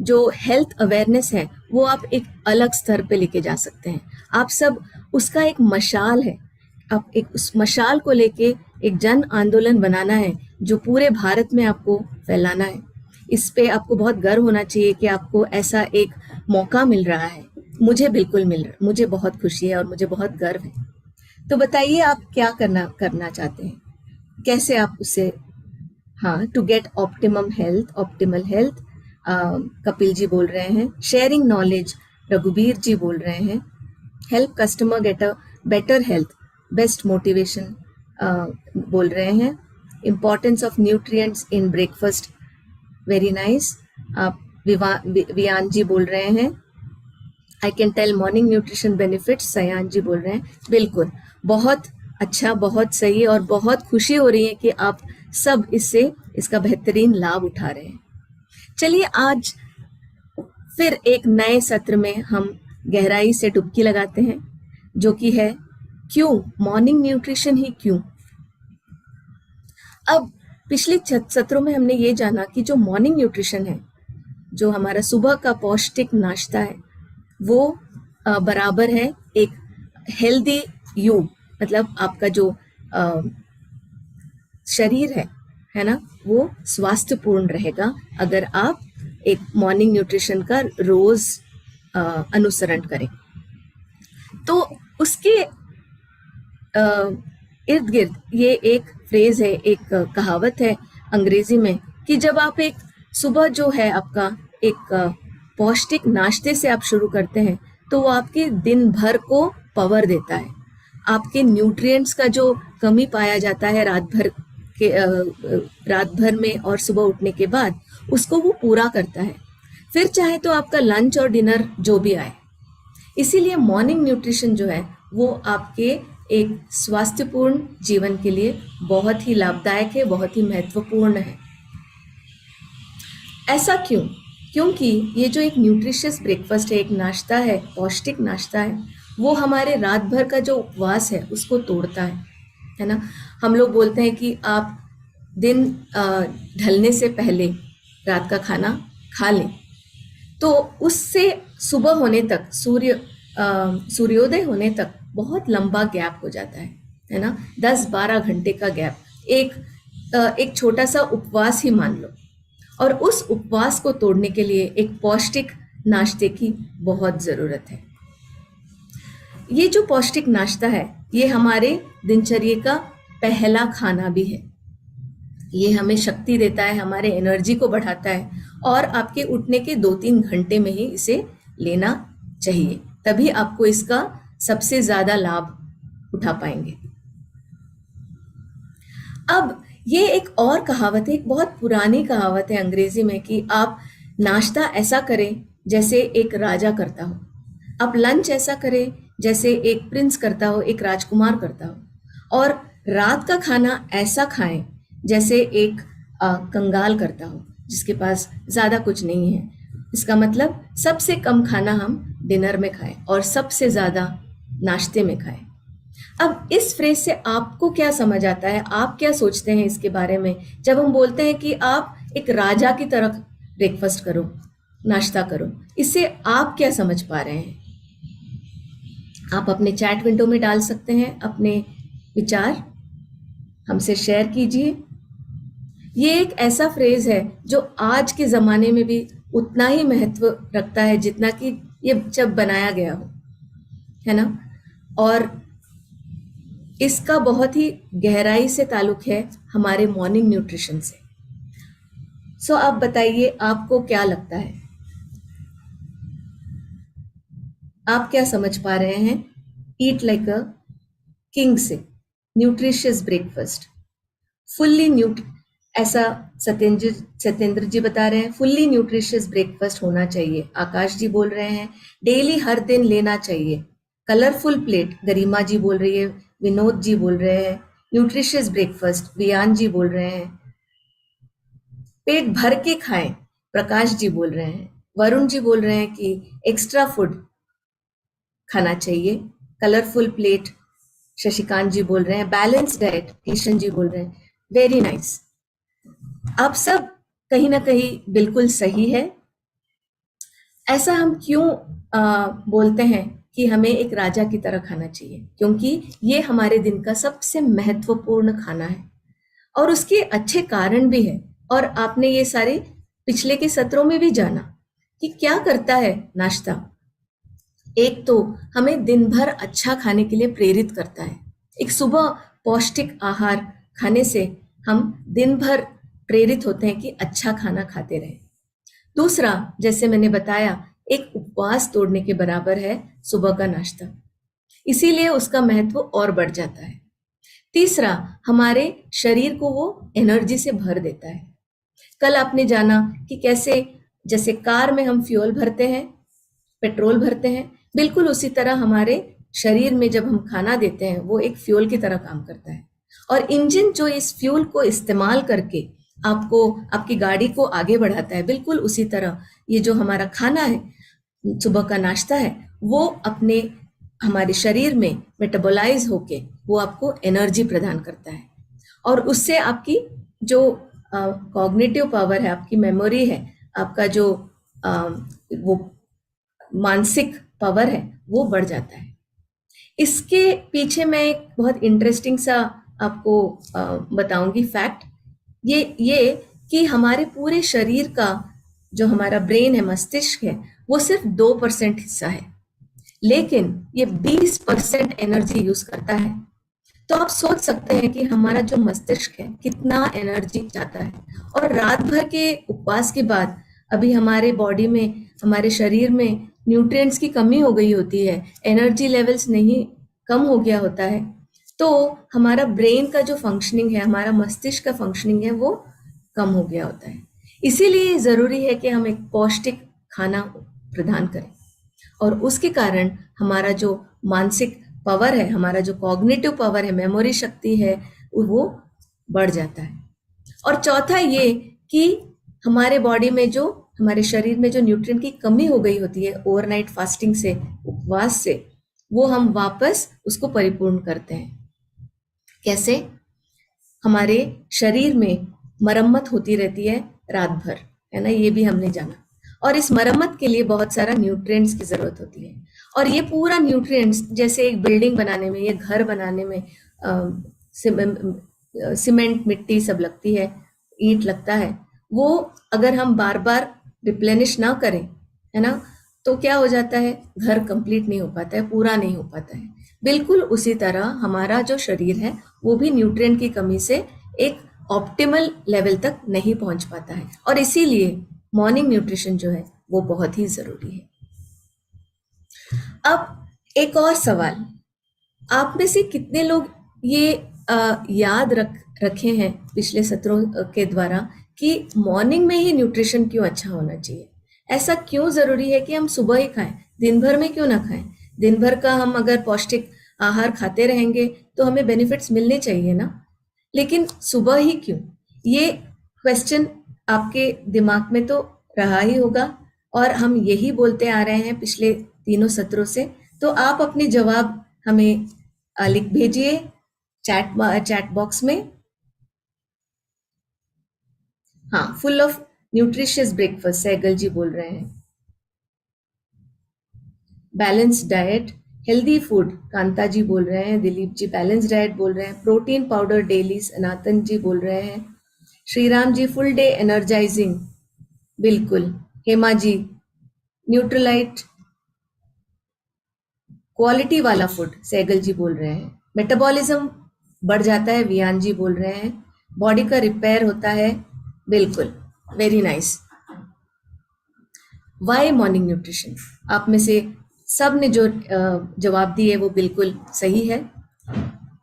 जो हेल्थ अवेयरनेस है वो आप एक अलग स्तर पे लेके जा सकते हैं। आप सब उसका एक मशाल है, आप एक उस मशाल को लेके एक जन आंदोलन बनाना है जो पूरे भारत में आपको फैलाना है। इस पे आपको बहुत गर्व होना चाहिए कि आपको ऐसा एक मौका मिल रहा है। मुझे बिल्कुल मिल रहा है, मुझे बहुत खुशी है और मुझे बहुत गर्व है। तो बताइए आप क्या करना चाहते हैं, कैसे आप उसे, हाँ, to get optimal health, Kapil ji बोल रहे हैं। शेयरिंग नॉलेज, रघुबीर जी बोल रहे हैं। Help customer get a better health, best motivation बोल रहे हैं। Importance of nutrients in breakfast, very nice. आप वियान जी बोल रहे हैं। I can tell morning nutrition benefits, Sayan ji बोल रहे हैं। बिल्कुल, बहुत अच्छा, बहुत सही, और बहुत खुशी हो रही है कि आप सब इसका बेहतरीन लाभ उठा रहे हैं। चलिए आज फिर एक नए सत्र में हम गहराई से डुबकी लगाते हैं, जो कि है क्यों मॉर्निंग न्यूट्रिशन ही क्यों। अब पिछले सत्रों में हमने ये जाना कि जो मॉर्निंग न्यूट्रिशन है, जो हमारा सुबह का पौष्टिक नाश्ता है, वो बराबर है एक हेल्दी यू, मतलब आपका जो शरीर है ना, वो स्वास्थ्यपूर्ण रहेगा अगर आप एक मॉर्निंग न्यूट्रिशन का रोज अनुसरण करें। तो उसके इर्द गिर्द ये एक फ्रेज है, एक कहावत है अंग्रेजी में, कि जब आप एक सुबह जो है आपका एक पौष्टिक नाश्ते से आप शुरू करते हैं तो वो आपके दिन भर को पावर देता है। आपके न्यूट्रिएंट्स का जो कमी पाया जाता है रात भर में और सुबह उठने के बाद, उसको वो पूरा करता है, फिर चाहे तो आपका लंच और डिनर जो भी आए। इसीलिए मॉर्निंग न्यूट्रिशन जो है वो आपके एक स्वास्थ्यपूर्ण जीवन के लिए बहुत ही लाभदायक है, बहुत ही महत्वपूर्ण है। ऐसा क्यों? क्योंकि ये जो एक न्यूट्रिशियस ब्रेकफास्ट है, एक नाश्ता है, पौष्टिक नाश्ता है, वो हमारे रात भर का जो उपवास है उसको तोड़ता है ना। हम लोग बोलते हैं कि आप दिन ढलने से पहले रात का खाना खा लें, तो उससे सुबह होने तक, सूर्योदय होने तक बहुत लंबा गैप हो जाता है ना, 10-12 घंटे का गैप। एक छोटा सा उपवास ही मान लो, और उस उपवास को तोड़ने के लिए एक पौष्टिक नाश्ते की बहुत ज़रूरत है। ये जो पौष्टिक नाश्ता है ये हमारे दिनचर्या का पहला खाना भी है। ये हमें शक्ति देता है, हमारे एनर्जी को बढ़ाता है, और आपके उठने के 2-3 घंटे में ही इसे लेना चाहिए, तभी आपको इसका सबसे ज़्यादा लाभ उठा पाएंगे। अब ये एक और कहावत है, एक बहुत पुरानी कहावत है अंग्रेजी में, कि आप नाश्ता ऐसा करें जैसे एक राजा करता हो, आप लंच ऐसा करें जैसे एक प्रिंस करता हो, एक राजकुमार करता हो, और रात का खाना ऐसा खाएं जैसे एक कंगाल करता हो, जिसके पास ज़्यादा कुछ नहीं है। इसका मतलब सबसे कम खाना हम डिनर में खाएं और सबसे ज़्यादा नाश्ते में खाएं। अब इस फ्रेज से आपको क्या समझ आता है, आप क्या सोचते हैं इसके बारे में, जब हम बोलते हैं कि आप एक राजा की तरह ब्रेकफास्ट करो, नाश्ता करो, इससे आप क्या समझ पा रहे हैं? आप अपने चैट विंडो में डाल सकते हैं अपने विचार, हमसे शेयर कीजिए। ये एक ऐसा फ्रेज है जो आज के ज़माने में भी उतना ही महत्व रखता है जितना कि ये जब बनाया गया हो, है ना, और इसका बहुत ही गहराई से ताल्लुक है हमारे मॉर्निंग न्यूट्रिशन से। सो आप बताइए, आपको क्या लगता है, आप क्या समझ पा रहे हैं ईट लाइक अ किंग से न्यूट्रिशियस ब्रेकफास्ट, फुल्ली ऐसा सत्येंद्र जी बता रहे हैं, फुल्ली न्यूट्रिशियस ब्रेकफास्ट होना चाहिए। आकाश जी बोल रहे हैं डेली हर दिन लेना चाहिए। कलरफुल प्लेट, गरिमा जी बोल रही है, विनोद जी बोल रहे हैं न्यूट्रिशियस ब्रेकफास्ट, वियान जी बोल रहे हैं पेट भर के खाएं, प्रकाश जी बोल रहे हैं, वरुण जी बोल रहे हैं कि एक्स्ट्रा फूड खाना चाहिए, कलरफुल प्लेट शशिकांत जी बोल रहे हैं, बैलेंस डाइट किशन जी बोल रहे हैं, वेरी नाइस। आप सब कहीं ना कहीं बिल्कुल सही है। ऐसा हम क्यों बोलते हैं कि हमें एक राजा की तरह खाना चाहिए? क्योंकि ये हमारे दिन का सबसे महत्वपूर्ण खाना है और उसके अच्छे कारण भी है। और आपने ये सारे पिछले के सत्रों में भी जाना कि क्या करता है नाश्ता। एक तो हमें दिन भर अच्छा खाने के लिए प्रेरित करता है। एक सुबह पौष्टिक आहार खाने से हम दिन भर प्रेरित होते हैं कि अच्छा खाना खाते रहें। दूसरा, जैसे मैंने बताया, एक उपवास तोड़ने के बराबर है सुबह का नाश्ता, इसीलिए उसका महत्व और बढ़ जाता है। तीसरा, हमारे शरीर को वो एनर्जी से भर देता है। कल आपने जाना कि कैसे जैसे कार में हम फ्यूल भरते हैं, पेट्रोल भरते हैं, बिल्कुल उसी तरह हमारे शरीर में जब हम खाना देते हैं वो एक फ्यूल की तरह काम करता है। और इंजन जो इस फ्यूल को इस्तेमाल करके आपको आपकी गाड़ी को आगे बढ़ाता है, बिल्कुल उसी तरह ये जो हमारा खाना है, सुबह का नाश्ता है, वो अपने हमारे शरीर में मेटाबोलाइज होके वो आपको एनर्जी प्रदान करता है। और उससे आपकी जो कॉग्निटिव पावर है, आपकी मेमोरी है, आपका जो वो मानसिक पावर है, वो बढ़ जाता है। इसके पीछे मैं एक बहुत इंटरेस्टिंग सा आपको बताऊंगी फैक्ट। ये कि हमारे पूरे शरीर का जो हमारा ब्रेन है, मस्तिष्क है, वो सिर्फ 2% हिस्सा है, लेकिन ये 20% एनर्जी यूज करता है। तो आप सोच सकते हैं कि हमारा जो मस्तिष्क है कितना एनर्जी चाहता है। और रात भर के उपवास के बाद अभी हमारे बॉडी में, हमारे शरीर में न्यूट्रिएंट्स की कमी हो गई होती है, एनर्जी लेवल्स नहीं, कम हो गया होता है, तो हमारा ब्रेन का जो फंक्शनिंग है, हमारा मस्तिष्क का फंक्शनिंग है, वो कम हो गया होता है। इसीलिए जरूरी है कि हम एक पौष्टिक खाना प्रदान करें और उसके कारण हमारा जो मानसिक पावर है, हमारा जो कॉग्निटिव पावर है, मेमोरी शक्ति है, वो बढ़ जाता है। और चौथा ये कि हमारे बॉडी में जो, हमारे शरीर में जो न्यूट्रिएंट की कमी हो गई होती है ओवरनाइट फास्टिंग से, उपवास से, वो हम वापस उसको परिपूर्ण करते हैं। कैसे? हमारे शरीर में मरम्मत होती रहती है रात भर, है ना, ये भी हमने जाना। और इस मरम्मत के लिए बहुत सारा न्यूट्रिएंट्स की जरूरत होती है। और ये पूरा न्यूट्रिएंट्स, जैसे एक बिल्डिंग बनाने में, ये घर बनाने में सीमेंट, मिट्टी सब लगती है, ईंट लगता है, वो अगर हम बार बार रिप्लेनिश ना करें, है ना, तो क्या हो जाता है, घर कंप्लीट नहीं हो पाता है, पूरा नहीं हो पाता है। बिल्कुल उसी तरह हमारा जो शरीर है वो भी न्यूट्रिएंट की कमी से एक ऑप्टिमल लेवल तक नहीं पहुंच पाता है। और इसीलिए मॉर्निंग न्यूट्रिशन जो है वो बहुत ही जरूरी है। अब एक और सवाल, आप में से कितने लोग ये याद रखे हैं पिछले सत्रों के द्वारा कि मॉर्निंग में ही न्यूट्रिशन क्यों अच्छा होना चाहिए? ऐसा क्यों जरूरी है कि हम सुबह ही खाएं, दिन भर में क्यों ना खाएं? दिन भर का हम अगर पौष्टिक आहार खाते रहेंगे तो हमें बेनिफिट्स मिलने चाहिए ना, लेकिन सुबह ही क्यों? ये क्वेश्चन आपके दिमाग में तो रहा ही होगा और हम यही बोलते आ रहे हैं पिछले तीनों सत्रों से। तो आप अपने जवाब हमें लिख भेजिए चैट बॉक्स में। हाँ, full of nutritious breakfast, Sehgal ji बोल रहे हैं। Balance diet, healthy food, Kanta ji बोल रहे हैं। दिलीप जी बैलेंस डाइट बोल रहे हैं। प्रोटीन पाउडर डेली, सनातन जी बोल रहे हैं। Shriram ji full day energising, बिल्कुल। हेमा जी न्यूट्रलाइट क्वालिटी वाला फूड, सहगल जी बोल रहे हैं। मेटाबॉलिज्म बढ़ जाता है, वियान जी बोल रहे हैं। बॉडी का रिपेयर होता है, बिल्कुल, very nice. Why morning nutrition, आप में से सब ने जो जवाब दिए वो बिल्कुल सही है।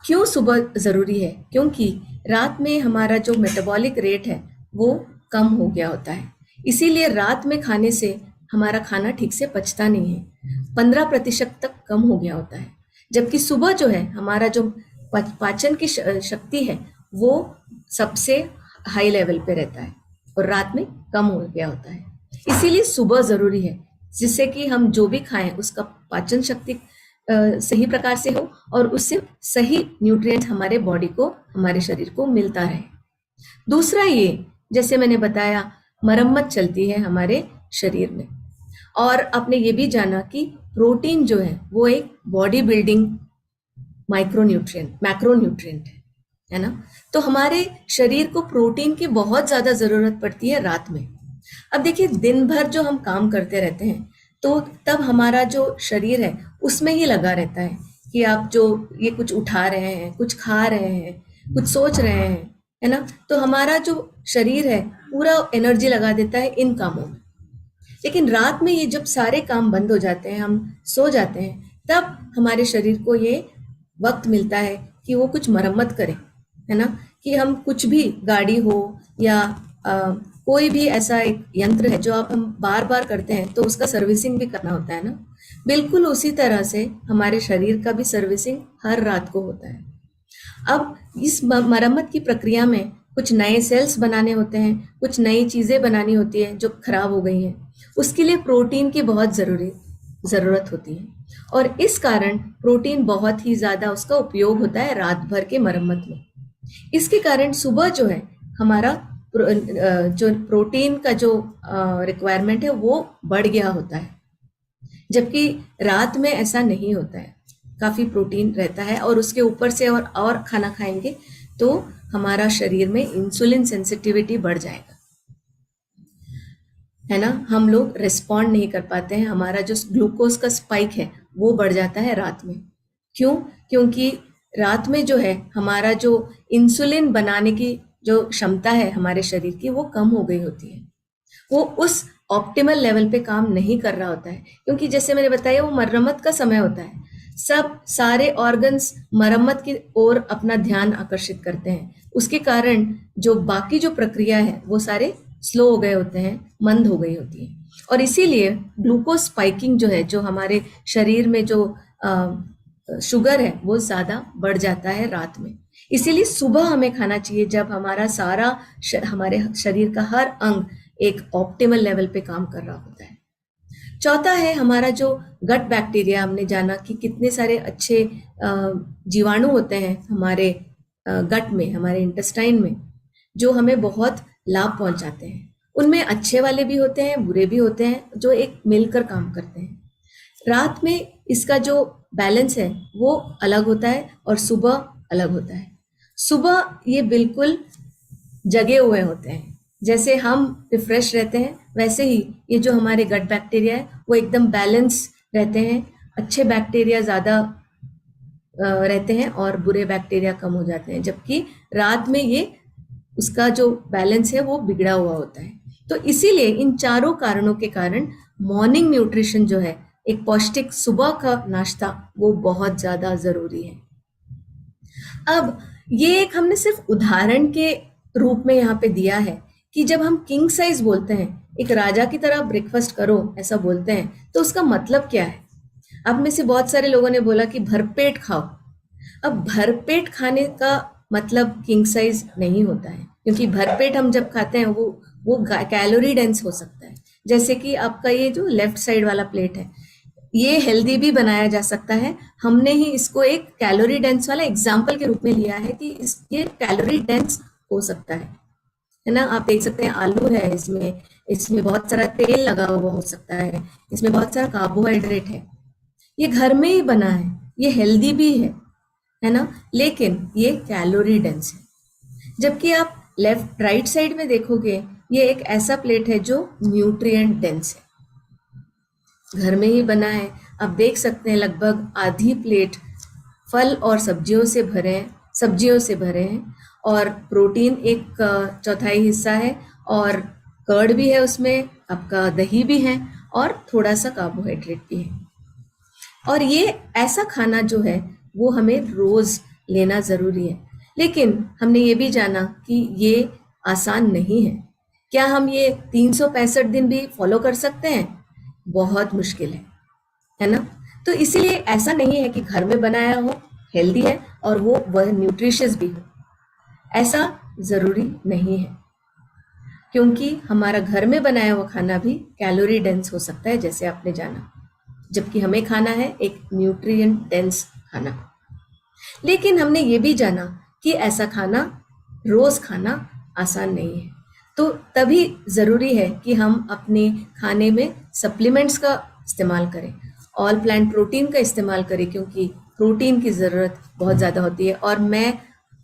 क्यों सुबह जरूरी है? क्योंकि रात में हमारा जो मेटाबॉलिक रेट है वो कम हो गया होता है, इसीलिए रात में खाने से हमारा खाना ठीक से पचता नहीं है, 15% तक कम हो गया होता है। जबकि सुबह जो है हमारा जो पाचन की शक्ति है वो सबसे हाई लेवल पे रहता है और रात में कम हो गया होता है। इसीलिए सुबह जरूरी है, जिससे कि हम जो भी खाएं उसका पाचन शक्ति सही प्रकार से हो और उससे सही न्यूट्रिएंट्स हमारे बॉडी को, हमारे शरीर को मिलता रहे। दूसरा, ये जैसे मैंने बताया, मरम्मत चलती है हमारे शरीर में। और आपने ये भी जाना कि प्रोटीन जो है वो एक बॉडी बिल्डिंग मैक्रोन्यूट्रिएंट है ना। तो हमारे शरीर को प्रोटीन की बहुत ज्यादा जरूरत पड़ती है रात में। अब देखिए, दिन भर जो हम काम करते रहते हैं तो तब हमारा जो शरीर है उसमें ही लगा रहता है कि आप जो ये कुछ उठा रहे हैं, कुछ खा रहे हैं, कुछ सोच रहे हैं, है ना। तो हमारा जो शरीर है पूरा एनर्जी लगा देता है इन कामों में। लेकिन रात में ये जब सारे काम बंद हो जाते हैं, हम सो जाते हैं, तब हमारे शरीर को ये वक्त मिलता है कि वो कुछ मरम्मत करे, है ना। कि हम कुछ भी, गाड़ी हो या कोई भी ऐसा एक यंत्र है जो आप हम बार बार करते हैं तो उसका सर्विसिंग भी करना होता है ना। बिल्कुल उसी तरह से हमारे शरीर का भी सर्विसिंग हर रात को होता है। अब इस मरम्मत की प्रक्रिया में कुछ नए सेल्स बनाने होते हैं, कुछ नई चीजें बनानी होती है जो खराब हो गई हैं। उसके लिए प्रोटीन की बहुत जरूरत होती है और इस कारण प्रोटीन बहुत ही ज्यादा उसका उपयोग होता है रात भर के मरम्मत में। इसके कारण सुबह जो है हमारा जो प्रोटीन का जो रिक्वायरमेंट है वो बढ़ गया होता है, जबकि रात में ऐसा नहीं होता है, काफी प्रोटीन रहता है। और उसके ऊपर से और खाना खाएंगे तो हमारा शरीर में इंसुलिन सेंसिटिविटी बढ़ जाएगा, है ना। हम लोग रिस्पॉन्ड नहीं कर पाते हैं, हमारा जो ग्लूकोज का स्पाइक है वो बढ़ जाता है रात में। क्यों? क्योंकि रात में जो है हमारा जो इंसुलिन बनाने की जो क्षमता है हमारे शरीर की वो कम हो गई होती है, वो उस ऑप्टिमल लेवल पे काम नहीं कर रहा होता है। क्योंकि जैसे मैंने बताया, वो मरम्मत का समय होता है, सारे ऑर्गन्स मरम्मत की ओर अपना ध्यान आकर्षित करते हैं। उसके कारण जो बाकी जो प्रक्रिया है वो सारे स्लो हो गए होते हैं, मंद हो गई होती है। और इसीलिए ग्लूकोज स्पाइकिंग जो है, जो हमारे शरीर में जो शुगर है वो ज्यादा बढ़ जाता है रात में। इसीलिए सुबह हमें खाना चाहिए जब हमारा हमारे शरीर का हर अंग एक ऑप्टिमल लेवल पे काम कर रहा होता है। चौथा है हमारा जो गट बैक्टीरिया। हमने जाना कि कितने सारे अच्छे जीवाणु होते हैं हमारे गट में, हमारे इंटेस्टाइन में, जो हमें बहुत लाभ पहुंचाते हैं। उनमें अच्छे वाले भी होते हैं, बुरे भी होते हैं, जो एक मिलकर काम करते हैं। रात में इसका जो बैलेंस है वो अलग होता है और सुबह अलग होता है। सुबह ये बिल्कुल जगे हुए होते हैं, जैसे हम रिफ्रेश रहते हैं वैसे ही ये जो हमारे गट बैक्टीरिया है वो एकदम बैलेंस रहते हैं। अच्छे बैक्टीरिया ज्यादा रहते हैं और बुरे बैक्टीरिया कम हो जाते हैं, जबकि रात में ये उसका जो बैलेंस है वो बिगड़ा हुआ होता है। तो इसीलिए इन चारों कारणों के कारण मॉर्निंग न्यूट्रिशन जो है, एक पौष्टिक सुबह का नाश्ता, वो बहुत ज्यादा जरूरी है। अब ये एक हमने सिर्फ उदाहरण के रूप में यहाँ पे दिया है कि जब हम किंग साइज बोलते हैं, एक राजा की तरह ब्रेकफास्ट करो ऐसा बोलते हैं, तो उसका मतलब क्या है। अब में से बहुत सारे लोगों ने बोला कि भरपेट खाओ। अब भरपेट खाने का मतलब किंग साइज नहीं होता है, क्योंकि भरपेट हम जब खाते हैं वो कैलोरी डेंस हो सकता है। जैसे कि आपका ये जो लेफ्ट साइड वाला प्लेट है, ये हेल्दी भी बनाया जा सकता है। हमने ही इसको एक कैलोरी डेंस वाला एग्जाम्पल के रूप में लिया है कि ये कैलोरी डेंस हो सकता है ना। आप देख सकते हैं आलू है, इसमें बहुत सारा तेल लगा हुआ हो सकता है, इसमें बहुत सारा कार्बोहाइड्रेट है। ये घर में ही बना है, ये हेल्दी भी है ना, लेकिन ये कैलोरी डेंस है। जबकि आप लेफ्ट राइट साइड में देखोगे, ये एक ऐसा प्लेट है जो न्यूट्रिएंट डेंस है, घर में ही बना है। आप देख सकते हैं लगभग आधी प्लेट फल और सब्जियों से भरे हैं और प्रोटीन एक चौथाई हिस्सा है और कर्ड भी है, उसमें आपका दही भी है और थोड़ा सा कार्बोहाइड्रेट भी है। और ये ऐसा खाना जो है वो हमें रोज लेना जरूरी है। लेकिन हमने ये भी जाना कि ये आसान नहीं है। क्या हम ये 365 दिन भी फॉलो कर सकते हैं? बहुत मुश्किल है ना। तो इसीलिए ऐसा नहीं है कि घर में बनाया हो, हेल्दी है और वह न्यूट्रिशियस भी हो, ऐसा जरूरी नहीं है। क्योंकि हमारा घर में बनाया हुआ खाना भी कैलोरी डेंस हो सकता है, जैसे आपने जाना, जबकि हमें खाना है एक न्यूट्रिएंट डेंस खाना। लेकिन हमने ये भी जाना कि ऐसा खाना रोज खाना आसान नहीं है, तो तभी ज़रूरी है कि हम अपने खाने में सप्लीमेंट्स का इस्तेमाल करें, ऑल प्लांट प्रोटीन का इस्तेमाल करें, क्योंकि प्रोटीन की ज़रूरत बहुत ज़्यादा होती है। और मैं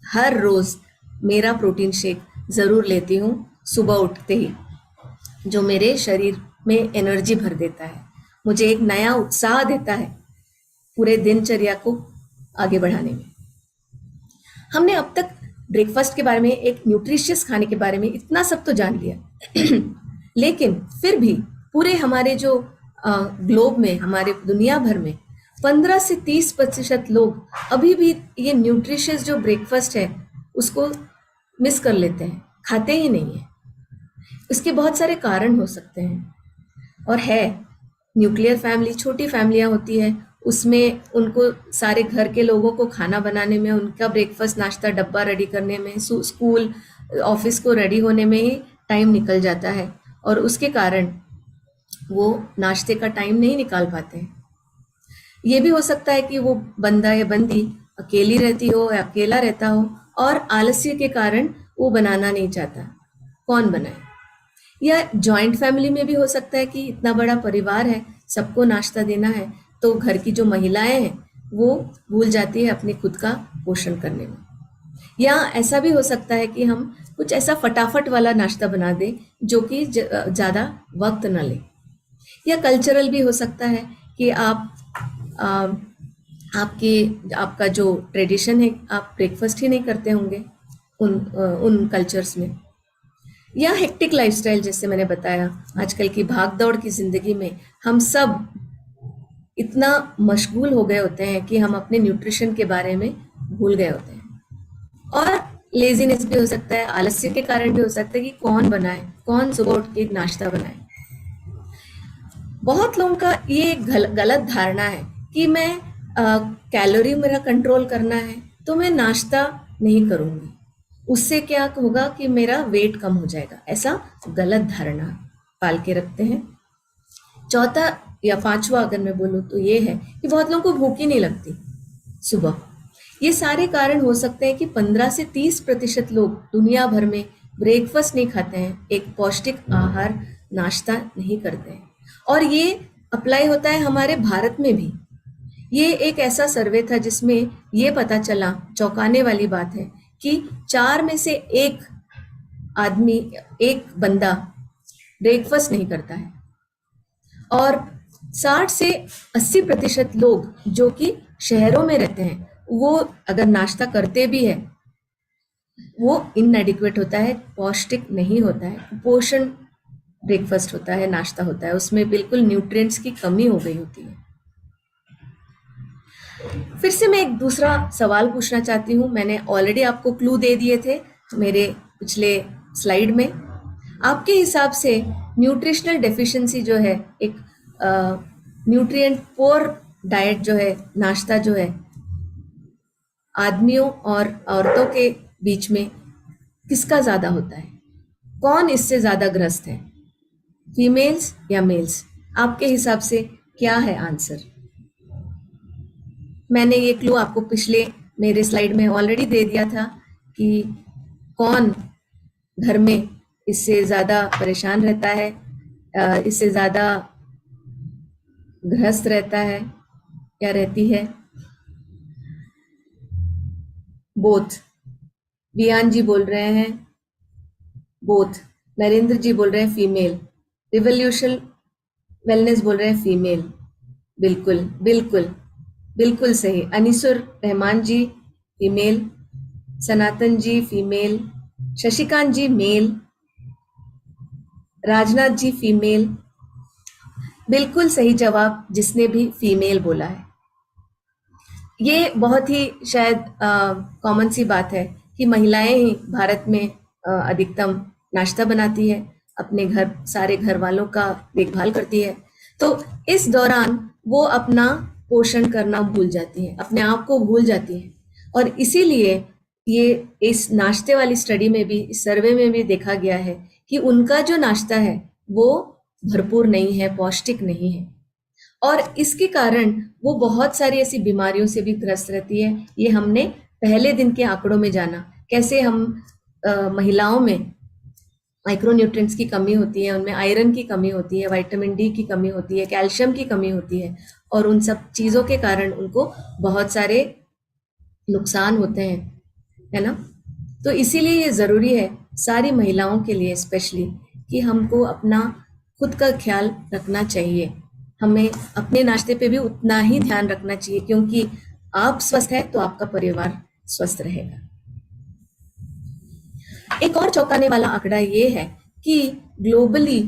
हर रोज़ मेरा प्रोटीन शेक ज़रूर लेती हूँ सुबह उठते ही, जो मेरे शरीर में एनर्जी भर देता है, मुझे एक नया उत्साह देता है पूरे दिनचर्या को आगे बढ़ाने में। हमने अब तक ब्रेकफास्ट के बारे में, एक न्यूट्रिशियस खाने के बारे में इतना सब तो जान लिया लेकिन फिर भी पूरे हमारे जो ग्लोब में, हमारे दुनिया भर में 15 से 30% लोग अभी भी ये न्यूट्रिशियस जो ब्रेकफास्ट है उसको मिस कर लेते हैं, खाते ही नहीं है। इसके बहुत सारे कारण हो सकते हैं, और है न्यूक्लियर फैमिली, छोटी फैमिलियां होती है, उसमें उनको सारे घर के लोगों को खाना बनाने में, उनका ब्रेकफास्ट नाश्ता डब्बा रेडी करने में, स्कूल ऑफिस को रेडी होने में ही टाइम निकल जाता है, और उसके कारण वो नाश्ते का टाइम नहीं निकाल पाते हैं। ये भी हो सकता है कि वो बंदा या बंदी अकेली रहती हो या अकेला रहता हो, और आलस्य के कारण वो बनाना नहीं चाहता, कौन बनाए। या जॉइंट फैमिली में भी हो सकता है कि इतना बड़ा परिवार है, सबको नाश्ता देना है, तो घर की जो महिलाएं हैं वो भूल जाती है अपने खुद का पोषण करने में। या ऐसा भी हो सकता है कि हम कुछ ऐसा फटाफट वाला नाश्ता बना दें जो कि ज़्यादा वक्त न ले। या कल्चरल भी हो सकता है कि आपका जो ट्रेडिशन है, आप ब्रेकफास्ट ही नहीं करते होंगे उन कल्चर्स में। या हेक्टिक लाइफस्टाइल, जैसे मैंने बताया, आजकल की भाग दौड़ की जिंदगी में हम सब इतना मशगूल हो गए होते हैं कि हम अपने न्यूट्रिशन के बारे में भूल गए होते हैं। और लेजीनेस भी हो सकता है, आलस्य के कारण भी हो सकता है कि कौन बनाए, कौन सुबह उठ के नाश्ता बनाए। बहुत लोगों का ये गलत धारणा है कि मैं कैलोरी मेरा कंट्रोल करना है तो मैं नाश्ता नहीं करूँगी, उससे क्या होगा कि मेरा वेट कम हो जाएगा। ऐसा गलत धारणा पाल के रखते हैं। चौथा या पांचवा अगर मैं बोलूँ तो ये है कि बहुत लोगों को भूख ही नहीं लगती सुबह। ये सारे कारण हो सकते हैं कि 15 से 30% लोग दुनिया भर में ब्रेकफास्ट नहीं खाते हैं, एक पौष्टिक आहार नाश्ता नहीं करते हैं। और ये अप्लाई होता है हमारे भारत में भी। ये एक ऐसा सर्वे था जिसमें ये पता चला, चौंकाने वाली बात है, कि 4 में से एक आदमी, एक बंदा ब्रेकफास्ट नहीं करता है, और 60 से 80% लोग जो कि शहरों में रहते हैं वो अगर नाश्ता करते भी है वो इनएडिक्वेट होता है, पौष्टिक नहीं होता है, पोषण ब्रेकफास्ट होता है, नाश्ता होता है, उसमें बिल्कुल न्यूट्रिएंट्स की कमी हो गई होती है। फिर से मैं एक दूसरा सवाल पूछना चाहती हूँ। मैंने ऑलरेडी आपको क्लू दे दिए थे मेरे पिछले स्लाइड में। आपके हिसाब से न्यूट्रिशनल डेफिशिएंसी जो है, एक न्यूट्रिएंट पोर डाइट जो है, नाश्ता जो है, आदमियों और औरतों के बीच में किसका ज्यादा होता है? कौन इससे ज्यादा ग्रस्त है, फीमेल्स या मेल्स? आपके हिसाब से क्या है आंसर? मैंने ये क्लू आपको पिछले मेरे स्लाइड में ऑलरेडी दे दिया था कि कौन घर में इससे ज़्यादा परेशान रहता है, इससे ज़्यादा ग्रस्त रहता है या रहती है। बोथ। बियान जी बोल रहे हैं बोथ। नरेंद्र जी बोल रहे हैं फीमेल। रिवोल्यूशन वेलनेस बोल रहे हैं फीमेल। बिल्कुल बिल्कुल बिल्कुल सही। Anisur Rahman ji female, Sanatan ji female, Shashikant ji male, Rajnath ji female. बिल्कुल सही जवाब जिसने भी फीमेल बोला है। ये बहुत ही शायद कॉमन सी बात है कि महिलाएं ही भारत में अधिकतम नाश्ता बनाती है, अपने घर, सारे घर वालों का देखभाल करती है, तो इस दौरान वो अपना पोषण करना भूल जाती है, अपने आप को भूल जाती है, और इसीलिए ये इस नाश्ते वाली स्टडी में भी, इस सर्वे में भी देखा गया है कि उनका जो नाश्ता है वो भरपूर नहीं है, पौष्टिक नहीं है, और इसके कारण वो बहुत सारी ऐसी बीमारियों से भी ग्रस्त रहती है। ये हमने पहले दिन के आंकड़ों में जाना, कैसे हम महिलाओं में माइक्रोन्यूट्रिएंट्स की कमी होती है, उनमें आयरन की कमी होती है, विटामिन डी की कमी होती है, कैल्शियम की कमी होती है, और उन सब चीज़ों के कारण उनको बहुत सारे नुकसान होते हैं, है ना। तो इसीलिए ये ज़रूरी है सारी महिलाओं के लिए स्पेशली कि हमको अपना खुद का ख्याल रखना चाहिए। हमें अपने नाश्ते पे भी उतना ही ध्यान रखना चाहिए, क्योंकि आप स्वस्थ हैं तो आपका परिवार स्वस्थ रहेगा। एक और चौंकाने वाला आंकड़ा ये है कि ग्लोबली,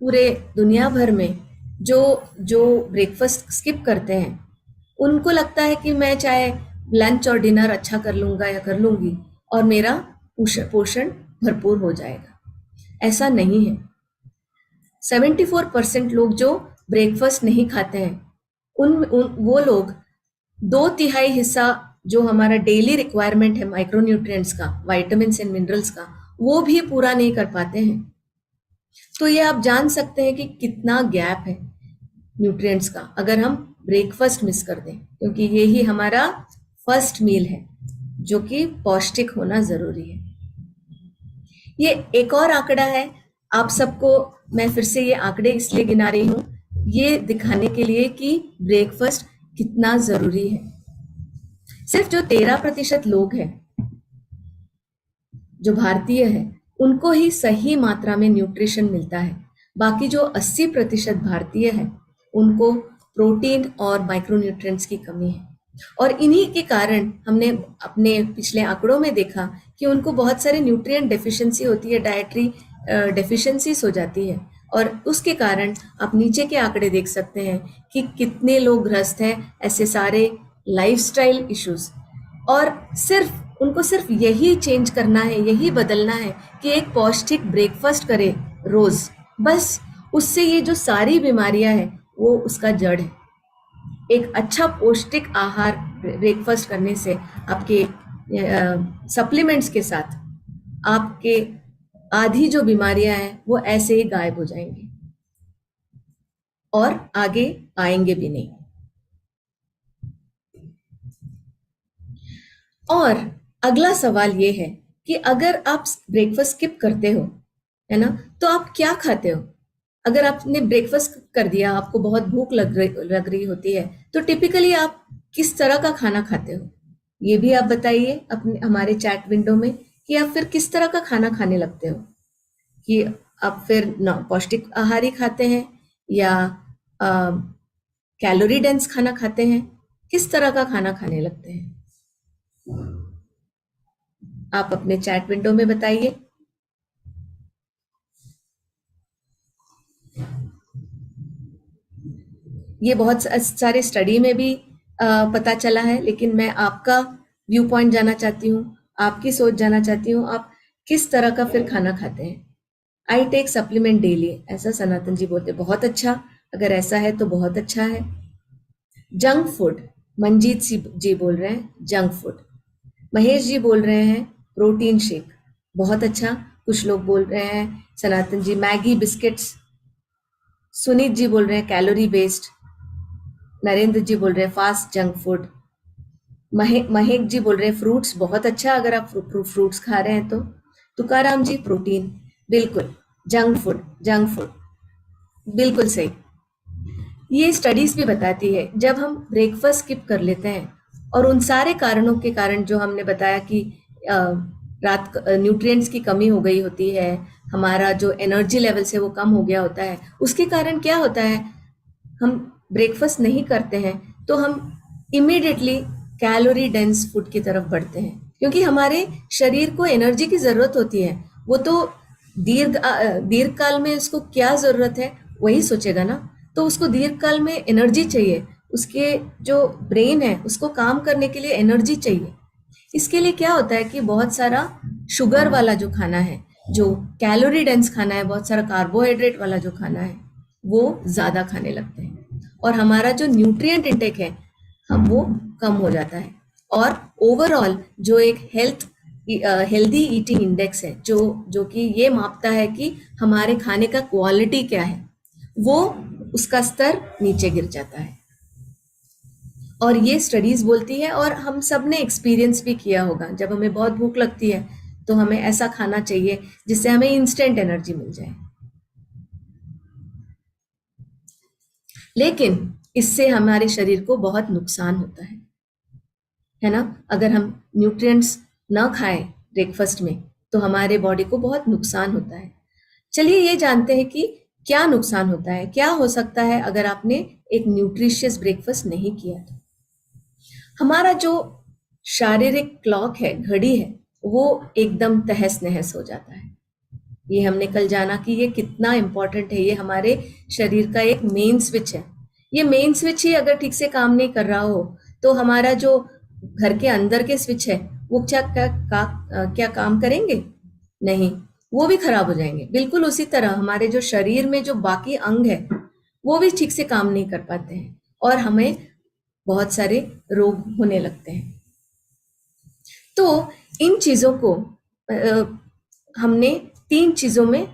पूरे दुनिया भर में जो जो ब्रेकफास्ट स्किप करते हैं, उनको लगता है कि मैं चाहे लंच और डिनर अच्छा कर लूंगा या कर लूंगी और मेरा पोषण भरपूर हो जाएगा। ऐसा नहीं है। 74% लोग जो ब्रेकफास्ट नहीं खाते हैं, वो लोग 2/3 हिस्सा जो हमारा डेली रिक्वायरमेंट है माइक्रोन्यूट्रिएंट्स का, विटामिन एंड मिनरल्स का, वो भी पूरा नहीं कर पाते हैं। तो ये आप जान सकते हैं कि कितना गैप है न्यूट्रिएंट्स का अगर हम ब्रेकफास्ट मिस कर दें, क्योंकि ये ही हमारा फर्स्ट मील है जो कि पौष्टिक होना जरूरी है। ये एक और आंकड़ा है, आप सबको मैं फिर से ये आंकड़े इसलिए गिना रही हूँ, ये दिखाने के लिए कि ब्रेकफास्ट कितना जरूरी है। सिर्फ जो 13% लोग हैं जो भारतीय है, उनको ही सही मात्रा में न्यूट्रिशन मिलता है। बाकी जो 80% भारतीय है, उनको प्रोटीन और माइक्रोन्यूट्रिएंट्स की कमी है, और इन्हीं के कारण हमने अपने पिछले आंकड़ों में देखा कि उनको बहुत सारे न्यूट्रिएंट डेफिशिएंसी होती है, डाइटरी डेफिशिएंसीज हो जाती है, और उसके कारण आप नीचे के आंकड़े देख सकते हैं कि कितने लोग ग्रस्त हैं ऐसे सारे लाइफस्टाइल इश्यूज। और उनको सिर्फ यही चेंज करना है, यही बदलना है कि एक पौष्टिक ब्रेकफास्ट करे रोज, बस उससे ये जो सारी बीमारियां हैं वो उसका जड़ है। एक अच्छा पौष्टिक आहार ब्रेकफास्ट करने से आपके सप्लीमेंट्स के साथ आपके आधी जो बीमारियां हैं वो ऐसे ही गायब हो जाएंगी और आगे आएंगे भी नहीं। और अगला सवाल ये है कि अगर आप ब्रेकफास्ट स्किप करते हो, है ना, तो आप क्या खाते हो? अगर आपने ब्रेकफास्ट कर दिया, आपको बहुत भूख लग रही होती है, तो टिपिकली आप किस तरह का खाना खाते हो? ये भी आप बताइए अपने हमारे चैट विंडो में कि आप फिर किस तरह का खाना खाने लगते हो, कि आप फिर पौष्टिक आहार ही खाते हैं या कैलोरी डेंस खाना खाते हैं, किस तरह का खाना खाने लगते हैं? आप अपने चैट विंडो में बताइए। ये बहुत सारे स्टडी में भी पता चला है, लेकिन मैं आपका व्यू पॉइंट जानना चाहती हूँ, आपकी सोच जानना चाहती हूँ, आप किस तरह का फिर खाना खाते हैं? आई टेक सप्लीमेंट डेली, ऐसा सनातन जी बोलते। बहुत अच्छा, अगर ऐसा है तो बहुत अच्छा है। जंक फूड, मंजीत जी बोल रहे हैं जंक फूड। महेश जी बोल रहे हैं प्रोटीन शेक, बहुत अच्छा। कुछ लोग बोल रहे हैं सनातन जी मैगी बिस्किट्स। सुनीत जी बोल रहे हैं कैलोरी बेस्ड। नरेंद्र जी बोल रहे हैं फास्ट जंक फूड। महेक जी बोल रहे हैं फ्रूट्स, बहुत अच्छा अगर आप फ्रूट्स खा रहे हैं तो। तुकाराम जी प्रोटीन, बिल्कुल। जंक फूड बिल्कुल सही। ये स्टडीज भी बताती है जब हम ब्रेकफास्ट स्किप कर लेते हैं और उन सारे कारणों के कारण जो हमने बताया कि रात न्यूट्रिएंट्स की कमी हो गई होती है, हमारा जो एनर्जी लेवल से वो कम हो गया होता है, उसके कारण क्या होता है, हम ब्रेकफास्ट नहीं करते हैं तो हम इमीडिएटली कैलोरी डेंस फूड की तरफ बढ़ते हैं, क्योंकि हमारे शरीर को एनर्जी की जरूरत होती है। वो तो दीर्घ काल में उसको क्या जरूरत है वही सोचेगा ना, तो उसको दीर्घ काल में एनर्जी चाहिए, उसके जो ब्रेन है उसको काम करने के लिए एनर्जी चाहिए। इसके लिए क्या होता है कि बहुत सारा शुगर वाला जो खाना है, जो कैलोरी डेंस खाना है, बहुत सारा कार्बोहाइड्रेट वाला जो खाना है, वो ज्यादा खाने लगते हैं और हमारा जो न्यूट्रिएंट इंटेक है हम वो कम हो जाता है, और ओवरऑल जो एक हेल्थ हेल्दी ईटिंग इंडेक्स है जो कि ये मापता है कि हमारे खाने का क्वालिटी क्या है, वो उसका स्तर नीचे गिर जाता है। और ये स्टडीज बोलती है, और हम सब ने एक्सपीरियंस भी किया होगा, जब हमें बहुत भूख लगती है तो हमें ऐसा खाना चाहिए जिससे हमें इंस्टेंट एनर्जी मिल जाए। लेकिन इससे हमारे शरीर को बहुत नुकसान होता है ना। अगर हम न्यूट्रिएंट्स ना खाएं ब्रेकफास्ट में तो हमारे बॉडी को बहुत नुकसान होता है। चलिए ये जानते हैं कि क्या नुकसान होता है, क्या हो सकता है अगर आपने एक न्यूट्रिशियस ब्रेकफास्ट नहीं किया तो। हमारा जो शारीरिक क्लॉक है, घड़ी है, वो एकदम तहस नहस हो जाता है। ये हमने कल जाना कि ये कितना इंपॉर्टेंट है। ये हमारे शरीर का एक मेन स्विच है। ये मेन स्विच ही अगर ठीक से काम नहीं कर रहा हो तो हमारा जो घर के अंदर के स्विच है वो क्या काम करेंगे? नहीं, वो भी खराब हो जाएंगे। बिल्कुल उसी तरह हमारे जो शरीर में जो बाकी अंग है वो भी ठीक से काम नहीं कर पाते हैं और हमें बहुत सारे रोग होने लगते हैं। तो इन चीजों को हमने 3 चीजों में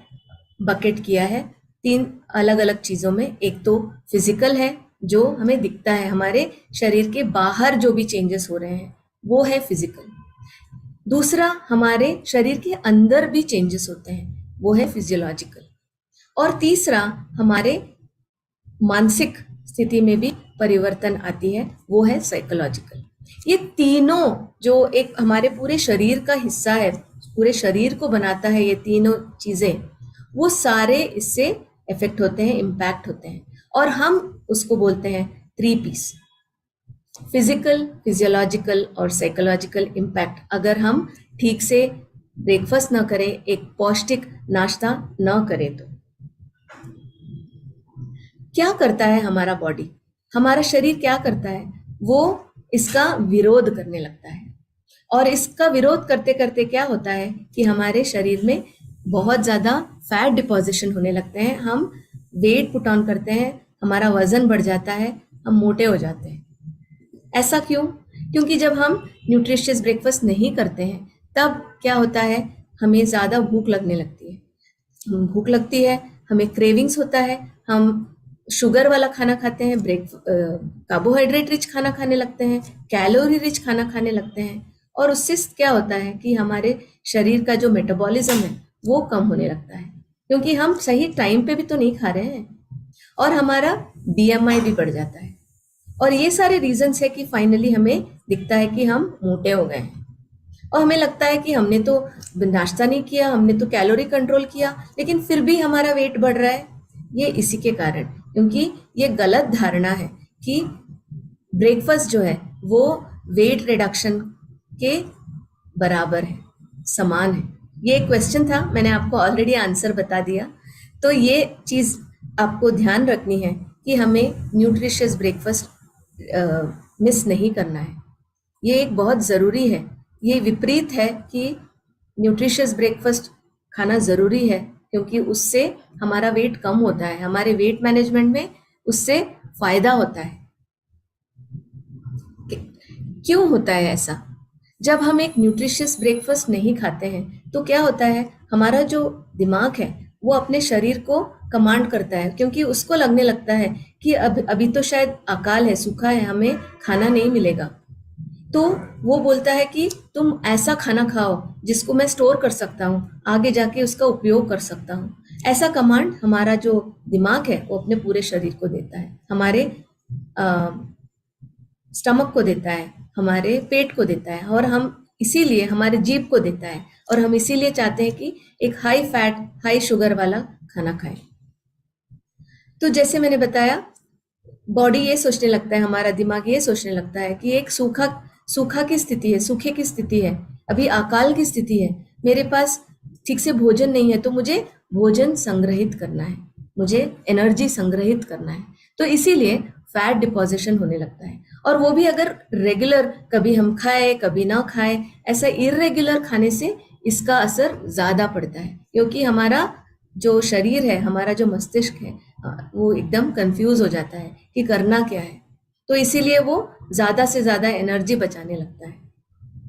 बकेट किया है, 3 अलग अलग चीजों में। एक तो फिजिकल है, जो हमें दिखता है, हमारे शरीर के बाहर जो भी चेंजेस हो रहे हैं वो है फिजिकल। दूसरा, हमारे शरीर के अंदर भी चेंजेस होते हैं, वो है फिजियोलॉजिकल। और तीसरा, हमारे मानसिक स्थिति में भी परिवर्तन आती है, वो है साइकोलॉजिकल। ये तीनों जो एक हमारे पूरे शरीर का हिस्सा है, पूरे शरीर को बनाता है, ये तीनों चीजें, वो सारे इससे इफेक्ट होते हैं, इम्पैक्ट होते हैं। और हम उसको बोलते हैं 3 P's: फिजिकल, फिजियोलॉजिकल और साइकोलॉजिकल इम्पैक्ट। अगर हम ठीक से ब्रेकफास्ट ना करें, एक पौष्टिक नाश्ता ना करें तो क्या करता है हमारा बॉडी, हमारा शरीर क्या करता है? वो इसका विरोध करने लगता है। और इसका विरोध करते करते क्या होता है कि हमारे शरीर में बहुत ज्यादा फैट डिपॉजिशन होने लगते हैं, हम वेट पुट ऑन करते हैं, हमारा वजन बढ़ जाता है, हम मोटे हो जाते हैं। ऐसा क्यों? क्योंकि जब हम न्यूट्रिशियस ब्रेकफास्ट नहीं करते हैं तब क्या होता है, हमें ज्यादा भूख लगने लगती है। भूख लगती है, हमें क्रेविंग्स होता है, हम शुगर वाला खाना खाते हैं, कार्बोहाइड्रेट रिच खाना खाने लगते हैं, कैलोरी रिच खाना खाने लगते हैं। और उससे क्या होता है कि हमारे शरीर का जो मेटाबॉलिज्म है वो कम होने लगता है, क्योंकि हम सही टाइम पे भी तो नहीं खा रहे हैं। और हमारा BMI भी बढ़ जाता है। और ये सारे रीजंस है कि फाइनली हमें दिखता है कि हम मोटे हो गए हैं। और हमें लगता है कि हमने तो नाश्ता नहीं किया, हमने तो कैलोरी कंट्रोल किया, लेकिन फिर भी हमारा वेट बढ़ रहा है। ये इसी के कारण, क्योंकि ये गलत धारणा है कि ब्रेकफास्ट जो है वो वेट रिडक्शन के बराबर है, समान है। ये एक क्वेश्चन था, मैंने आपको ऑलरेडी आंसर बता दिया। तो ये चीज आपको ध्यान रखनी है कि हमें न्यूट्रिशियस ब्रेकफास्ट मिस नहीं करना है। ये एक बहुत ज़रूरी है। ये विपरीत है कि न्यूट्रिशियस ब्रेकफास्ट खाना ज़रूरी है, क्योंकि उससे हमारा वेट कम होता है, हमारे वेट मैनेजमेंट में उससे फायदा होता है। क्यों होता है ऐसा? जब हम एक न्यूट्रिशियस ब्रेकफास्ट नहीं खाते हैं तो क्या होता है, हमारा जो दिमाग है वो अपने शरीर को कमांड करता है, क्योंकि उसको लगने लगता है कि अभी तो शायद अकाल है, सूखा है, हमें खाना नहीं मिलेगा। तो वो बोलता है कि तुम ऐसा खाना खाओ जिसको मैं स्टोर कर सकता हूँ, आगे जाके उसका उपयोग कर सकता हूँ। ऐसा कमांड हमारा जो दिमाग है वो अपने पूरे शरीर को देता है, हमारे स्टमक को देता है, हमारे पेट को देता है, और हम इसीलिए हमारे जीभ को देता है, और हम इसीलिए चाहते हैं कि एक हाई फैट हाई शुगर वाला खाना खाएं। तो जैसे मैंने बताया, बॉडी ये सोचने लगता है, हमारा दिमाग ये सोचने लगता है कि एक सूखा की स्थिति है, सूखे की स्थिति है, अभी अकाल की स्थिति है, मेरे पास ठीक से भोजन नहीं है, तो मुझे भोजन संग्रहित करना है, मुझे एनर्जी संग्रहित करना है। तो इसीलिए फैट डिपॉजिशन होने लगता है। और वो भी अगर रेगुलर, कभी हम खाए कभी ना खाए, ऐसा इरेगुलर खाने से इसका असर ज्यादा पड़ता है, क्योंकि हमारा जो शरीर है, हमारा जो मस्तिष्क है, वो एकदम कंफ्यूज हो जाता है कि करना क्या है। तो इसीलिए वो ज्यादा से ज्यादा एनर्जी बचाने लगता है।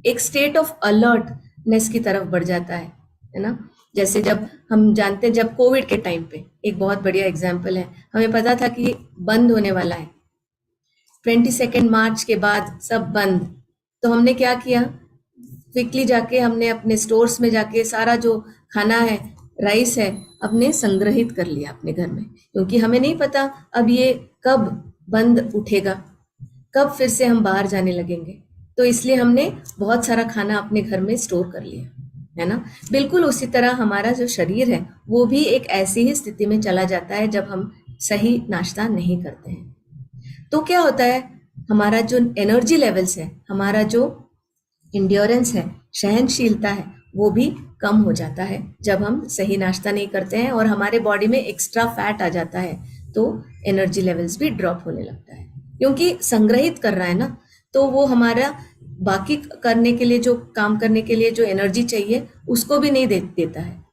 एक स्टेट ऑफ अलर्ट नेस की तरफ बढ़ जाता है ना। जैसे जब हम जानते हैं, जब कोविड के टाइम पे एक बहुत बढ़िया एग्जाम्पल है, हमें पता था कि बंद होने वाला है, 22 मार्च के बाद सब बंद, तो हमने क्या किया, क्विकली जाके हमने अपने स्टोर्स में जाके सारा जो खाना है, राइस है, अपने संग्रहित कर लिया अपने घर में, क्योंकि हमें नहीं पता अब ये कब बंद उठेगा, कब फिर से हम बाहर जाने लगेंगे, तो इसलिए हमने बहुत सारा खाना अपने घर में स्टोर कर लिया, है ना। बिल्कुल उसी तरह हमारा जो शरीर है वो भी एक ऐसी ही स्थिति में चला जाता है जब हम सही नाश्ता नहीं करते हैं। तो क्या होता है, हमारा जो एनर्जी लेवल्स है, हमारा जो इंड्योरेंस है, सहनशीलता है, वो भी कम हो जाता है जब हम सही नाश्ता नहीं करते हैं, और हमारे बॉडी में एक्स्ट्रा फैट आ जाता है, तो एनर्जी लेवल्स भी ड्रॉप होने लगता है, क्योंकि संग्रहित कर रहा है ना, तो वो हमारा बाकी करने के लिए, जो काम करने के लिए जो एनर्जी चाहिए उसको भी नहीं देता है।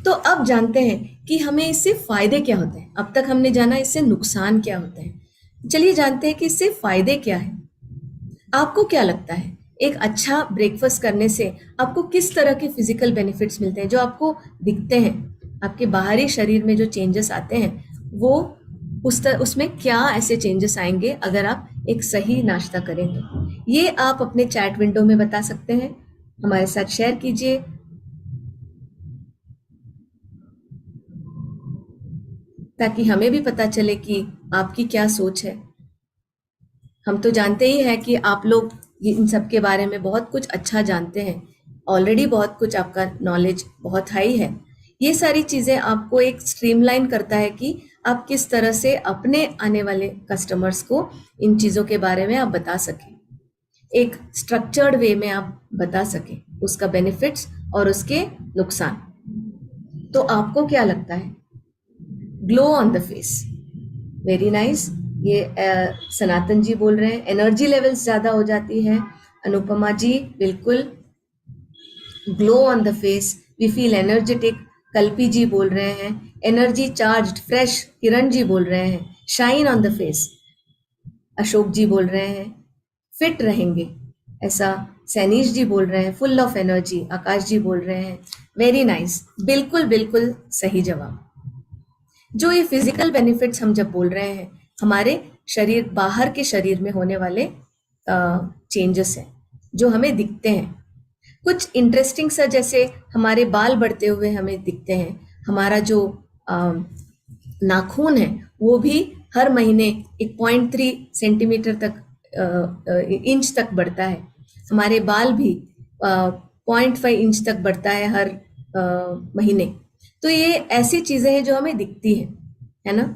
तो अब जानते हैं कि हमें इससे फायदे क्या होते हैं। अब तक हमने जाना इससे नुकसान क्या होते हैं, चलिए जानते हैं कि इससे फायदे क्या है। आपको क्या लगता है, एक अच्छा ब्रेकफास्ट करने से आपको किस तरह के फिजिकल बेनिफिट्स मिलते हैं, जो आपको दिखते हैं, आपके बाहरी शरीर में जो चेंजेस आते हैं, वो उसमें क्या ऐसे चेंजेस आएंगे अगर आप एक सही नाश्ता करें तो? ये आप अपने चैट विंडो में बता सकते हैं, हमारे साथ शेयर कीजिए। ताकि हमें भी पता चले कि आपकी क्या सोच है। हम तो जानते ही हैं कि आप लोग इन सब के बारे में बहुत कुछ अच्छा जानते हैं, ऑलरेडी बहुत कुछ आपका नॉलेज बहुत हाई है। ये सारी चीज़ें आपको एक स्ट्रीमलाइन करता है कि आप किस तरह से अपने आने वाले कस्टमर्स को इन चीज़ों के बारे में आप बता सकें, एक स्ट्रक्चर्ड वे में आप बता सकें उसका बेनिफिट्स और उसके नुकसान। तो आपको क्या लगता है? Glow on the face, very nice. ये सनातन जी बोल रहे हैं एनर्जी लेवल्स ज़्यादा हो जाती है। अनुपमा जी बिल्कुल, glow on the face, we feel energetic. Kalpi ji बोल रहे हैं energy charged fresh. Kiran ji बोल रहे हैं shine on the face. Ashok ji बोल रहे हैं फिट रहेंगे, ऐसा। सैनीश जी बोल रहे हैं फुल ऑफ एनर्जी। आकाश जी बोल रहे हैं वेरी नाइस। बिल्कुल बिल्कुल सही जवाब। जो ये फिजिकल बेनिफिट्स हम जब बोल रहे हैं, हमारे शरीर, बाहर के शरीर में होने वाले चेंजेस हैं जो हमें दिखते हैं। कुछ इंटरेस्टिंग सा, जैसे हमारे बाल बढ़ते हुए हमें दिखते हैं, हमारा जो नाखून है वो भी हर महीने 1.3 सेंटीमीटर तक, इंच तक बढ़ता है। हमारे बाल भी 0.5 इंच तक बढ़ता है हर महीने। तो ये ऐसी चीजें हैं जो हमें दिखती है ना।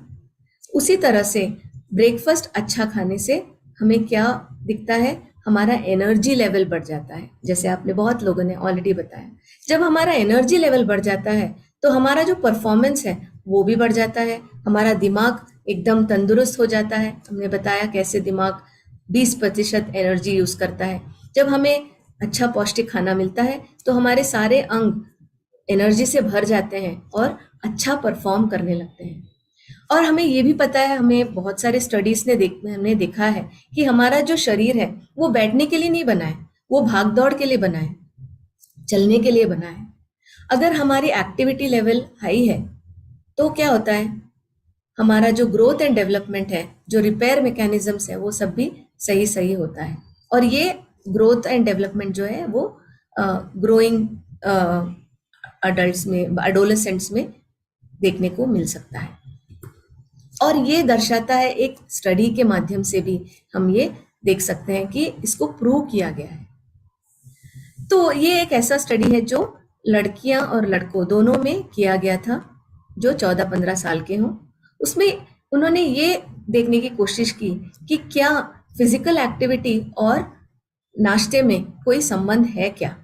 उसी तरह से ब्रेकफास्ट अच्छा खाने से हमें क्या दिखता है, हमारा एनर्जी लेवल बढ़ जाता है, जैसे आपने बहुत लोगों ने ऑलरेडी बताया। जब हमारा एनर्जी लेवल बढ़ जाता है तो हमारा जो परफॉर्मेंस है वो भी बढ़ जाता है, हमारा दिमाग एकदम तंदुरुस्त हो जाता है। हमने बताया कैसे दिमाग 20% एनर्जी यूज करता है। जब हमें अच्छा पौष्टिक खाना मिलता है तो हमारे सारे अंग एनर्जी से भर जाते हैं और अच्छा परफॉर्म करने लगते हैं। और हमें ये भी पता है, हमें बहुत सारे स्टडीज ने हमने देखा है कि हमारा जो शरीर है वो बैठने के लिए नहीं बना है, वो भाग दौड़ के लिए बना है, चलने के लिए बना है। अगर हमारी एक्टिविटी लेवल हाई है तो क्या होता है, हमारा जो ग्रोथ एंड डेवलपमेंट है, जो रिपेयर मैकेनिज्म्स है, वो सब भी सही सही होता है। और ये ग्रोथ एंड डेवलपमेंट जो है वो ग्रोइंग अडल्ट्स में, एडोलेसेंट्स में देखने को मिल सकता है। और ये दर्शाता है, एक स्टडी के माध्यम से भी हम ये देख सकते हैं कि इसको प्रूव किया गया है। तो ये एक ऐसा स्टडी है जो लड़कियां और लड़कों दोनों में किया गया था, जो 14-15 साल के हों। उसमें उन्होंने ये देखने की कोशिश की कि क्या फिजिकल एक्टिविटी और नाश्ते में कोई संबंध है क्या।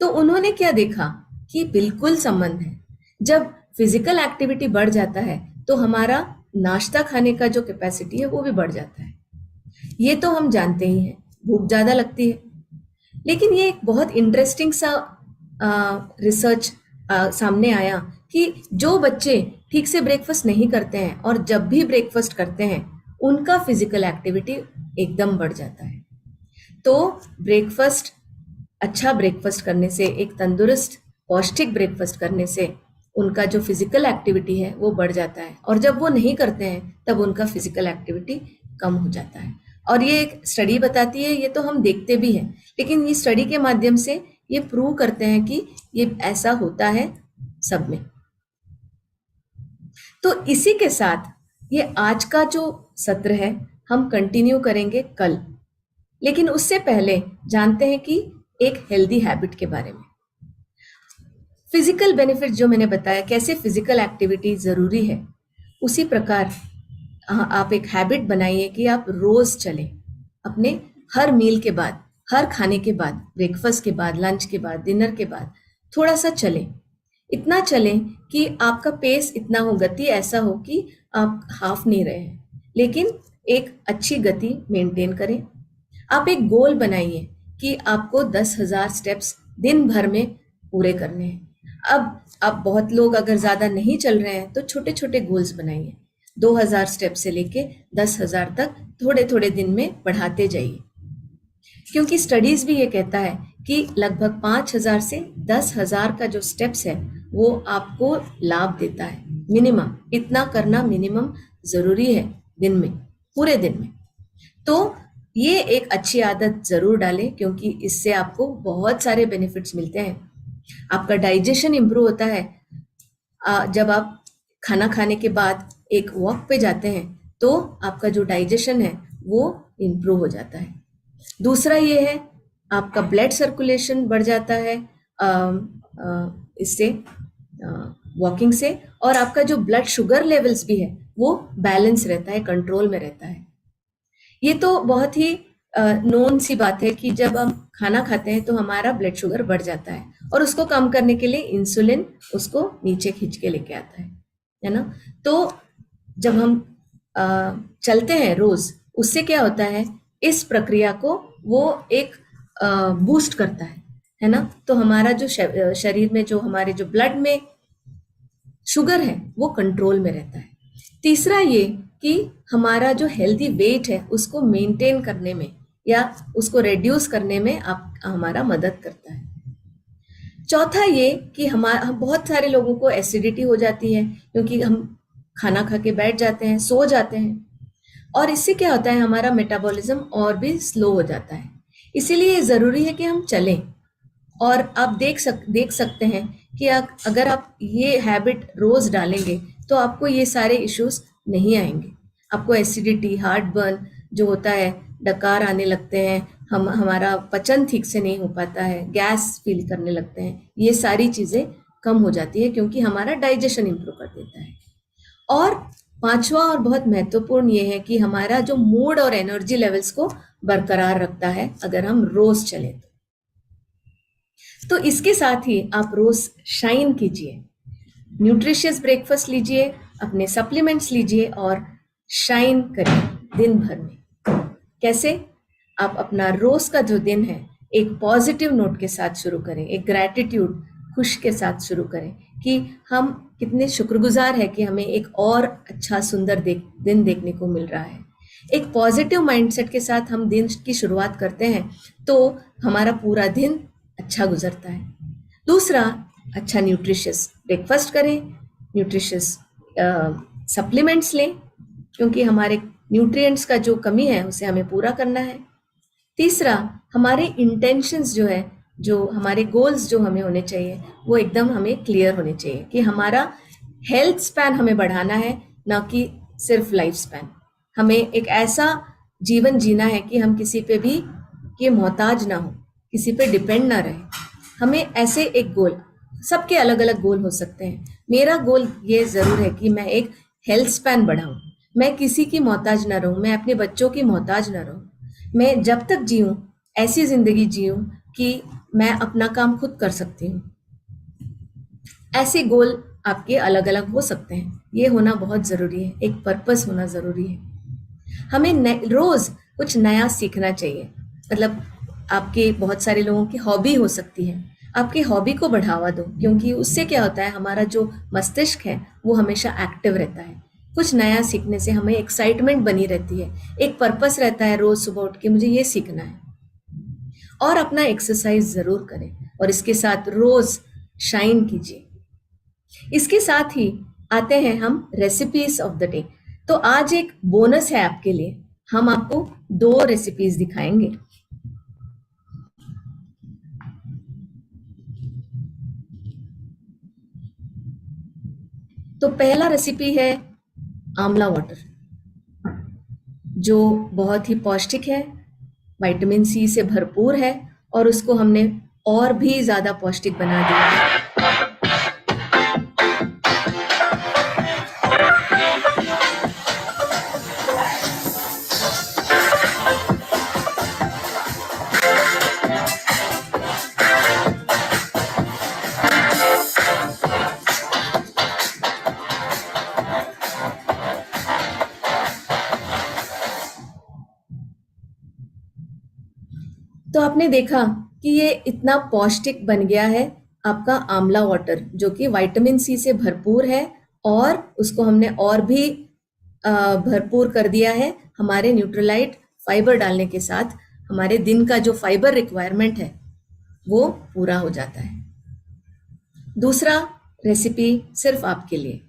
तो उन्होंने क्या देखा कि बिल्कुल संबंध है। जब फिजिकल एक्टिविटी बढ़ जाता है तो हमारा नाश्ता खाने का जो कैपेसिटी है वो भी बढ़ जाता है। ये तो हम जानते ही हैं, भूख ज्यादा लगती है। लेकिन ये एक बहुत इंटरेस्टिंग सा रिसर्च सामने आया कि जो बच्चे ठीक से ब्रेकफास्ट नहीं करते हैं और जब भी ब्रेकफास्ट करते हैं उनका फिजिकल एक्टिविटी एकदम बढ़ जाता है। तो ब्रेकफास्ट, अच्छा ब्रेकफास्ट करने से, एक तंदुरुस्त पौष्टिक ब्रेकफास्ट करने से उनका जो फिजिकल एक्टिविटी है वो बढ़ जाता है, और जब वो नहीं करते हैं तब उनका फिजिकल एक्टिविटी कम हो जाता है। और ये एक स्टडी बताती है, ये तो हम देखते भी हैं, लेकिन ये स्टडी के माध्यम से ये प्रूव करते हैं कि ये ऐसा होता है सब में। तो इसी के साथ ये आज का जो सत्र है हम कंटिन्यू करेंगे कल, लेकिन उससे पहले जानते हैं कि एक हेल्दी हैबिट के बारे में। फिजिकल बेनिफिट जो मैंने बताया, कैसे फिजिकल एक्टिविटी जरूरी है, उसी प्रकार आप एक हैबिट बनाइए कि आप रोज चलें, अपने हर मील के बाद, हर खाने के बाद, ब्रेकफास्ट के बाद, लंच के बाद, डिनर के बाद थोड़ा सा चलें। इतना चलें कि आपका पेस इतना हो, गति ऐसा हो कि आप हाफ नहीं रहे हैं, लेकिन एक अच्छी गति मेंटेन करें। आप एक गोल बनाइए कि आपको 10,000 स्टेप्स दिन भर में पूरे करने हैं। अब बहुत लोग अगर ज्यादा नहीं चल रहे हैं तो छोटे छोटे गोल्स बनाइए, 2,000 स्टेप से लेके 10,000 तक थोड़े थोड़े दिन में बढ़ाते जाइए, क्योंकि स्टडीज भी ये कहता है कि लगभग 5,000 से 10,000 का जो स्टेप्स है वो आपको लाभ देता है। मिनिमम इतना करना मिनिमम जरूरी है दिन में, पूरे दिन में। तो ये एक अच्छी आदत जरूर डालें, क्योंकि इससे आपको बहुत सारे बेनिफिट्स मिलते हैं। आपका डाइजेशन इंप्रूव होता है। जब आप खाना खाने के बाद एक वॉक पे जाते हैं तो आपका जो डाइजेशन है वो इंप्रूव हो जाता है। दूसरा ये है, आपका ब्लड सर्कुलेशन बढ़ जाता है इससे, वॉकिंग से, और आपका जो ब्लड शुगर लेवल्स भी है वो बैलेंस रहता है, कंट्रोल में रहता है। ये तो बहुत ही नोन सी बात है कि जब हम खाना खाते हैं तो हमारा ब्लड शुगर बढ़ जाता है, और उसको कम करने के लिए इंसुलिन उसको नीचे खींच के लेके आता है ना। तो जब हम चलते हैं रोज, उससे क्या होता है, इस प्रक्रिया को वो एक बूस्ट करता है ना। तो हमारा जो शरीर में जो हमारे जो ब्लड में शुगर है वो कंट्रोल में रहता है। तीसरा ये कि हमारा जो हेल्दी वेट है उसको मेंटेन करने में या उसको रिड्यूस करने में हमारा मदद करता है। चौथा ये कि हमारा बहुत सारे लोगों को एसिडिटी हो जाती है, क्योंकि हम खाना खा के बैठ जाते हैं, सो जाते हैं, और इससे क्या होता है, हमारा मेटाबॉलिज्म और भी स्लो हो जाता है। इसीलिए जरूरी है कि हम चलें। और आप देख सकते हैं कि अगर आप ये हैबिट रोज डालेंगे तो आपको ये सारे इश्यूज नहीं आएंगे। आपको एसिडिटी, हार्ट बर्न जो होता है, डकार आने लगते हैं, हमारा पचन ठीक से नहीं हो पाता है, गैस फील करने लगते हैं, ये सारी चीजें कम हो जाती है, क्योंकि हमारा डाइजेशन इंप्रूव कर देता है। और पांचवा और बहुत महत्वपूर्ण ये है कि हमारा जो मूड और एनर्जी लेवल्स को बरकरार रखता है अगर हम रोज चलें तो इसके साथ ही आप रोज शाइन कीजिए, न्यूट्रिशियस ब्रेकफास्ट लीजिए, अपने सप्लीमेंट्स लीजिए और शाइन करिए दिन भर में। कैसे? आप अपना रोज का जो दिन है एक पॉजिटिव नोट के साथ शुरू करें, एक ग्रैटिट्यूड, खुश के साथ शुरू करें कि हम कितने शुक्रगुजार हैं कि हमें एक और अच्छा सुंदर दिन देखने को मिल रहा है। एक पॉजिटिव माइंडसेट के साथ हम दिन की शुरुआत करते हैं तो हमारा पूरा दिन अच्छा गुजरता है। दूसरा, अच्छा न्यूट्रिशियस ब्रेकफास्ट करें, न्यूट्रिशियस सप्लीमेंट्स लें, क्योंकि हमारे न्यूट्रिएंट्स का जो कमी है उसे हमें पूरा करना है। तीसरा, हमारे इंटेंशंस जो है, जो हमारे गोल्स जो हमें होने चाहिए वो एकदम हमें क्लियर होने चाहिए कि हमारा हेल्थ स्पैन हमें बढ़ाना है, ना कि सिर्फ लाइफ स्पैन। हमें एक ऐसा जीवन जीना है कि हम किसी पे भी के मोहताज ना हो, किसी पे डिपेंड ना रहे। हमें ऐसे एक गोल, सबके अलग अलग गोल हो सकते हैं। मेरा गोल ये जरूर है कि मैं एक हेल्थ स्पैन बढ़ाऊं, मैं किसी की मोहताज ना रहूं, मैं अपने बच्चों की मोहताज ना रहूं, मैं जब तक जीऊं ऐसी जिंदगी जीऊं कि मैं अपना काम खुद कर सकती हूँ। ऐसे गोल आपके अलग अलग हो सकते हैं, ये होना बहुत जरूरी है, एक पर्पस होना जरूरी है। हमें रोज कुछ नया सीखना चाहिए। मतलब आपके बहुत सारे लोगों की हॉबी हो सकती है, आपकी हॉबी को बढ़ावा दो, क्योंकि उससे क्या होता है, हमारा जो मस्तिष्क है वो हमेशा एक्टिव रहता है। कुछ नया सीखने से हमें एक्साइटमेंट बनी रहती है, एक पर्पस रहता है रोज सुबह उठ के मुझे ये सीखना है। और अपना एक्सरसाइज जरूर करें और इसके साथ रोज शाइन कीजिए। इसके साथ ही आते हैं हम रेसिपीज ऑफ द डे। तो आज एक बोनस है आपके लिए, हम आपको 2 रेसिपीज दिखाएंगे। तो पहला रेसिपी है आंवला वाटर, जो बहुत ही पौष्टिक है, विटामिन सी से भरपूर है और उसको हमने और भी ज्यादा पौष्टिक बना दिया है। तो आपने देखा कि ये इतना पौष्टिक बन गया है आपका आंवला वाटर, जो कि विटामिन सी से भरपूर है और उसको हमने और भी भरपूर कर दिया है हमारे न्यूट्रलाइट फाइबर डालने के साथ। हमारे दिन का जो फाइबर रिक्वायरमेंट है वो पूरा हो जाता है। दूसरा रेसिपी सिर्फ आपके लिए।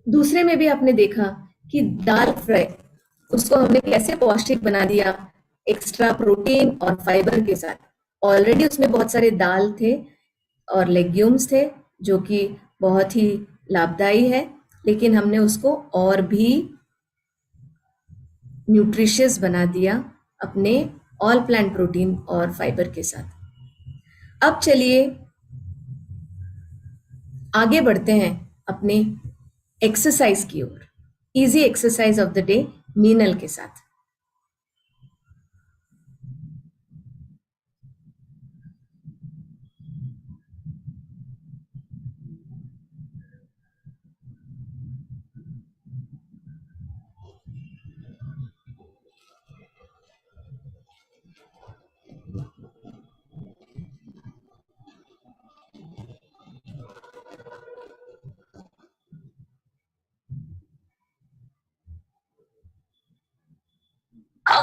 दूसरे में भी आपने देखा कि दाल फ्राई, उसको हमने कैसे पौष्टिक बना दिया एक्स्ट्रा प्रोटीन और फाइबर के साथ। ऑलरेडी उसमें बहुत सारे दाल थे और लेग्यूम्स थे जो कि बहुत ही लाभदायी है, लेकिन हमने उसको और भी न्यूट्रिशियस बना दिया अपने ऑल प्लांट प्रोटीन और फाइबर के साथ। अब चलिए आगे बढ़ते हैं अपने एक्सरसाइज की ओर। Easy exercise of the day Meenal के साथ।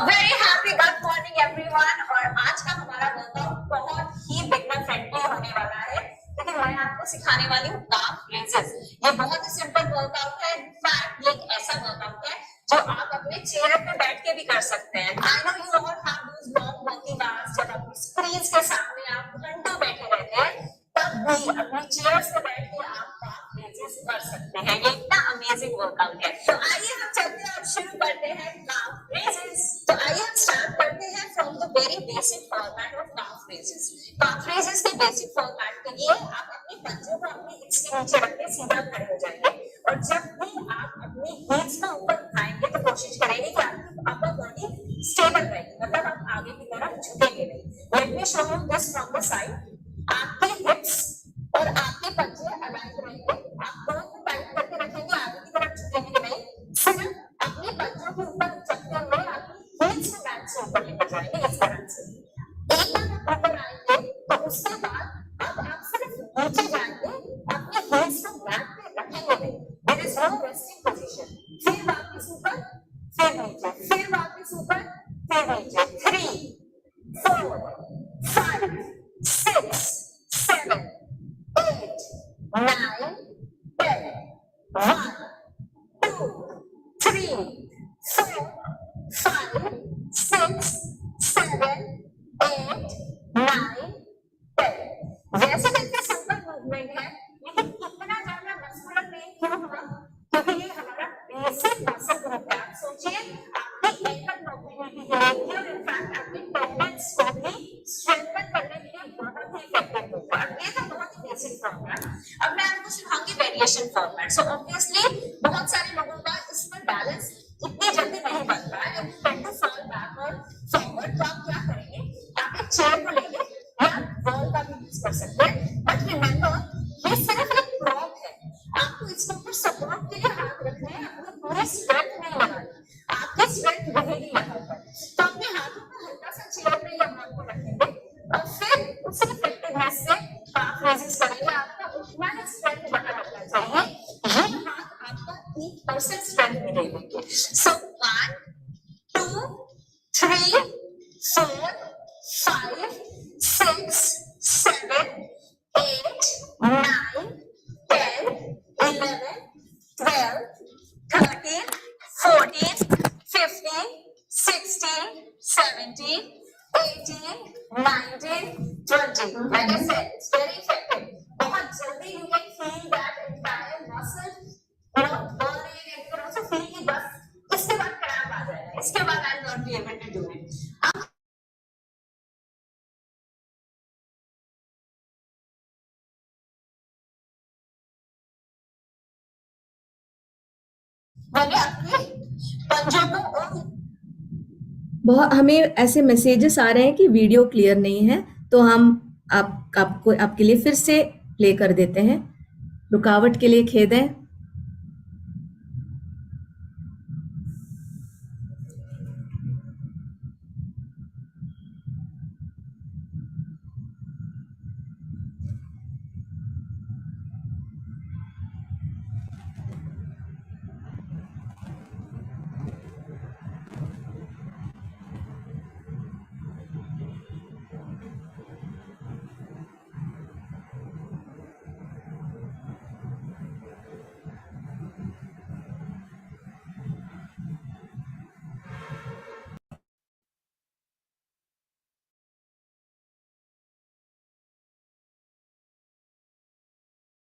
Very happy good morning everyone. और आज का हमारा वर्कआउट बहुत ही बिगनर फ्रेंडली होने वाला है, लेकिन मैं आपको सिखाने वाली हूँ काफ रेजेस। ये बहुत ही सिंपल वर्कआउट है। इनफैक्ट ये एक ऐसा वर्कआउट है जो आप अपने चेयर पे बैठ के भी कर सकते हैं। I know you all have those long working hours, जब अपनी स्क्रीन के सामने आप घंटों बैठे रहते हैं, तब भी अपनी चेयर से बैठ के आप काफ रेजेस कर सकते हैं। ये इतना अमेजिंग वर्कआउट है। तो आइए हम चलते हैं और शुरू करते हैं काफ रेजेस। तो आइए हम स्टार्ट करते हैं from the very basic format of calf raises. Calf raises के बेसिक फॉर्मेट के लिए आप अपनी पंजों को अपनी हिप्स के नीचे रख के सीधा खड़े हो जाएंगे और जब भी आप अपनी हील्स को ऊपर उठाएंगे रहेगी, मतलब आप आगे की तरफ झुकेंगे नहीं। Let me show you this from the side. आपके हिप्स और आपके पंजे अलाइन रहेंगे, आप दोनों को टाइट करके रखेंगे, आगे की तरफ झुकेंगे नहीं, सिर्फ अपने पंजों के ऊपर चलते हुए आपकी हील्स को मैट से ऊपर लेकर जाएंगे इस तरह से। एक बार आप ऊपर आएंगे तो उसके बाद अब आप सिर्फ नीचे जाएंगे, अपने हील्स को मैट पे रखेंगे नहीं, there is no resting position. फिर वापस ऊपर, फिर नीचे, फिर वापस ऊपर, फिर नीचे। 3 4 5 6 7 8 9 10 1 2 3 4 5 6 7 8 9 10। वैसे तो इतना सिंपल मूवमेंट है, लेकिन इतना ज्यादा मस्कुलर पेन क्यों हुआ? क्योंकि ये हमारा बेसिक मसल ग्रुप है। आप सोचिए, आपकी एंकल मोबिलिटी के लिए और इनफैक्ट आपके टेंडेंस को भी स्ट्रेंथन करने के लिए बहुत ही इफेक्टिव होगा। ये तो बहुत ही बेसिक फॉर्मेट। अब मैं आपको सिखाऊंगी वेरिएशन फॉर्मेट। सो ऑब्वियसली बहुत सारे लोगों का इसमें बैलेंस इतनी जल्दी नहीं बनता है, and tend to fall back और फॉरवर्ड। तो आप क्या करेंगे, आप एक चेयर को लेंगे या वॉल का भी यूज कर सकते हैं, बट रिमेंबर ये सिर्फ एक प्रॉप है, आपको इसके ऊपर सपोर्ट के लिए हाथ रखने हैं, अपनी पूरी स्ट्रेंथ नहीं लगानी, आपकी स्ट्रेंथ रहेगी यहाँ पर। तो अपने हाथों को हल्का सा चेयर पे या वॉल को रखेंगे और फिर उसी इफेक्टिवनेस से काफ रेजिंग करेंगे। आपका उतना ही स्ट्रेंथ बना रहना चाहिए, ये हाथ आपका 1% स्ट्रेंथ में दे देंगे। सो 1 2 3 4 5 6 7 8 9 10 11 12 13 14 15 16 17 18 19 20। Like I said, it's very effective. बहुत जल्दी you can feel that entire muscle, burning, and you can also feel कि बस इसके बाद क्रैम्प आ जाएगा, इसके बाद I'll not be able to do it. मैंने अपने पंजों को और बहुत हमें ऐसे मैसेजेस आ रहे हैं कि वीडियो क्लियर नहीं है, तो हम आपको आपके लिए फिर से प्ले कर देते हैं। रुकावट के लिए खेद है।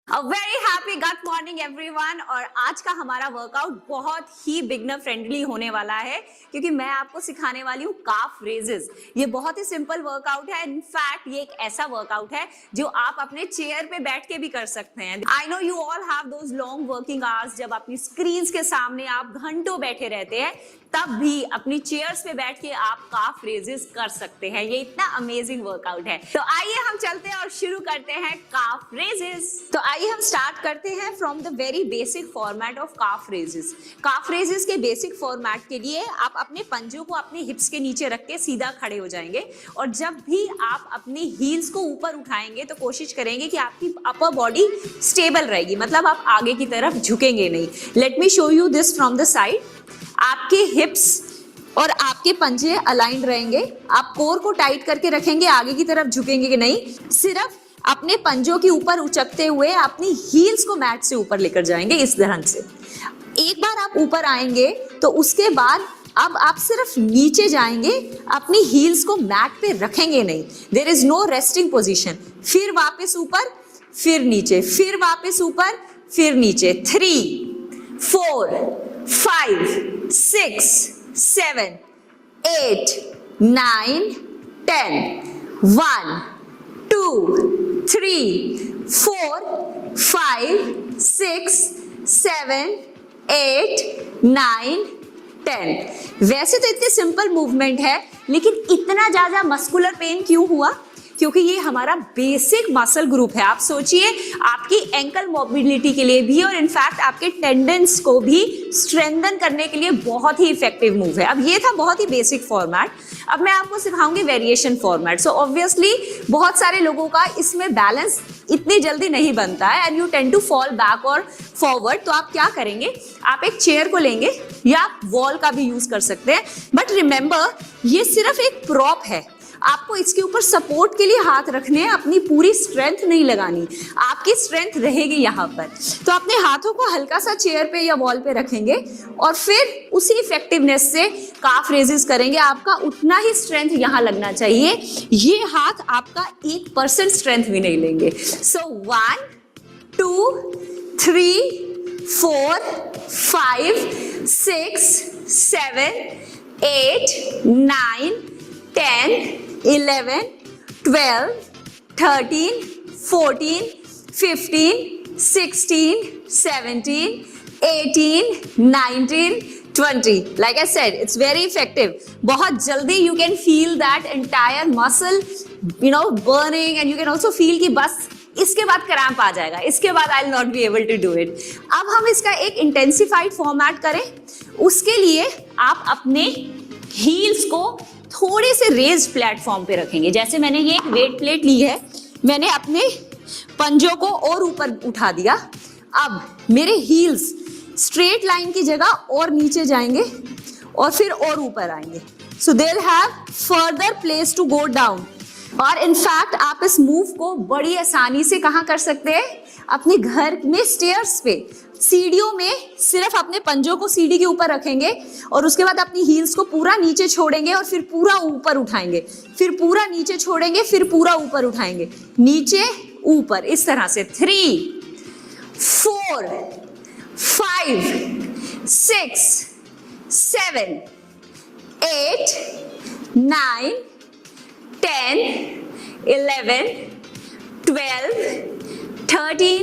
A very happy gut morning everyone। और आज का हमारा वर्कआउट बहुत ही बिगनर फ्रेंडली होने वाला है, क्योंकि मैं आपको सिखाने वाली हूँ काफ रेजेस। ये बहुत ही सिंपल वर्कआउट है, इनफैक्ट ये एक ऐसा वर्कआउट है जो आप अपने चेयर पे बैठ के भी कर सकते हैं। I know you all have those long working hours, जब अपनी स्क्रीन्स के सामने आप घंटों बैठे रहते हैं, तब भी अपनी चेयर्स पे बैठ के आप काफ रेजेस कर सकते हैं। ये इतना अमेजिंग वर्कआउट है। तो आइए हम चलते हैं और शुरू करते हैं काफ रेजेस। तो आइए हम स्टार्ट करते हैं from the very basic format of calf raises. Calf raises के बेसिक फॉर्मेट के लिए आप अपने पंजों को अपने हिप्स के नीचे रख के सीधा खड़े हो जाएंगे, और जब भी आप अपनी हील्स को ऊपर उठाएंगे तो कोशिश करेंगे कि आपकी अपर बॉडी स्टेबल रहेगी, मतलब आप आगे की तरफ झुकेंगे नहीं। Let me show you this from the side. आपके हिप्स और आपके पंजे अलाइंड रहेंगे, आप कोर को टाइट करके रखेंगे, आगे की तरफ झुकेंगे नहीं, सिर्फ अपने पंजों के ऊपर उचकते हुए अपनी हील्स को मैट से ऊपर लेकर जाएंगे इस तरह से। एक बार आप ऊपर आएंगे तो उसके बाद अब आप सिर्फ नीचे जाएंगे, अपनी हील्स को मैट पे रखेंगे नहीं, there is no resting position. फिर वापस ऊपर, फिर नीचे, फिर वापस ऊपर, फिर नीचे। 3 4 5 6 7 8 9 10 1 2 3 4 5 6 7 8 9 10। वैसे तो इतने सिंपल मूवमेंट है, लेकिन इतना ज्यादा मस्कुलर पेन क्यों हुआ? क्योंकि ये हमारा बेसिक मसल ग्रुप है। आप सोचिए, आपकी एंकल मोबिलिटी के लिए भी और इनफैक्ट आपके टेंडेंस को भी स्ट्रेंथन करने के लिए बहुत ही इफेक्टिव मूव है। अब ये था बहुत ही बेसिक फॉर्मेट। अब मैं आपको सिखाऊंगी वेरिएशन फॉर्मेट। सो ऑब्वियसली बहुत सारे लोगों का इसमें बैलेंस इतनी जल्दी नहीं बनता है and you tend to fall back और फॉरवर्ड। तो आप क्या करेंगे, आप एक चेयर को लेंगे या आप वॉल का भी यूज कर सकते हैं, बट रिमेंबर ये सिर्फ एक प्रॉप है। आपको इसके ऊपर सपोर्ट के लिए हाथ रखने हैं, अपनी पूरी स्ट्रेंथ नहीं लगानी। आपकी स्ट्रेंथ रहेगी यहाँ पर। तो अपने हाथों को हल्का सा चेयर पे या वॉल पे रखेंगे और फिर उसी इफेक्टिवनेस से काफ रेजेस करेंगे। आपका उतना ही स्ट्रेंथ यहाँ लगना चाहिए। ये हाथ आपका 1% स्ट्रेंथ भी नहीं लेंगे। सो 1 2 3 4 5 6 7 8 9 10 11 12 13 14 15 16 17 18 19 20. Like I said, it's very effective. बहुत जल्दी you can feel that entire muscle, burning, and you can also feel कि बस इसके बाद क्रैम्प आ जाएगा, इसके बाद I will not be able to do it. अब हम इसका एक इंटेंसिफाइड फॉर्मेट करें। उसके लिए आप अपने हील्स को थोड़े से रेज प्लेटफॉर्म पे रखेंगे। जैसे मैंने ये एक वेट प्लेट ली है, मैंने अपने पंजों को और ऊपर उठा दिया। अब मेरे हील्स स्ट्रेट लाइन की जगह और नीचे जाएंगे और फिर और ऊपर आएंगे। So they will have further place to go down. और इनफैक्ट आप इस मूव को बड़ी आसानी से कहाँ कर सकते हैं, अपने घर में स्टेयर्स पे, सीढ़ियों में सिर्फ अपने पंजों को सीढ़ी के ऊपर रखेंगे और उसके बाद अपनी हील्स को पूरा नीचे छोड़ेंगे और फिर पूरा ऊपर उठाएंगे, फिर पूरा नीचे छोड़ेंगे, फिर पूरा ऊपर उठाएंगे, नीचे ऊपर, इस तरह से 3 4 5 6 7 8 9 10 11 12 13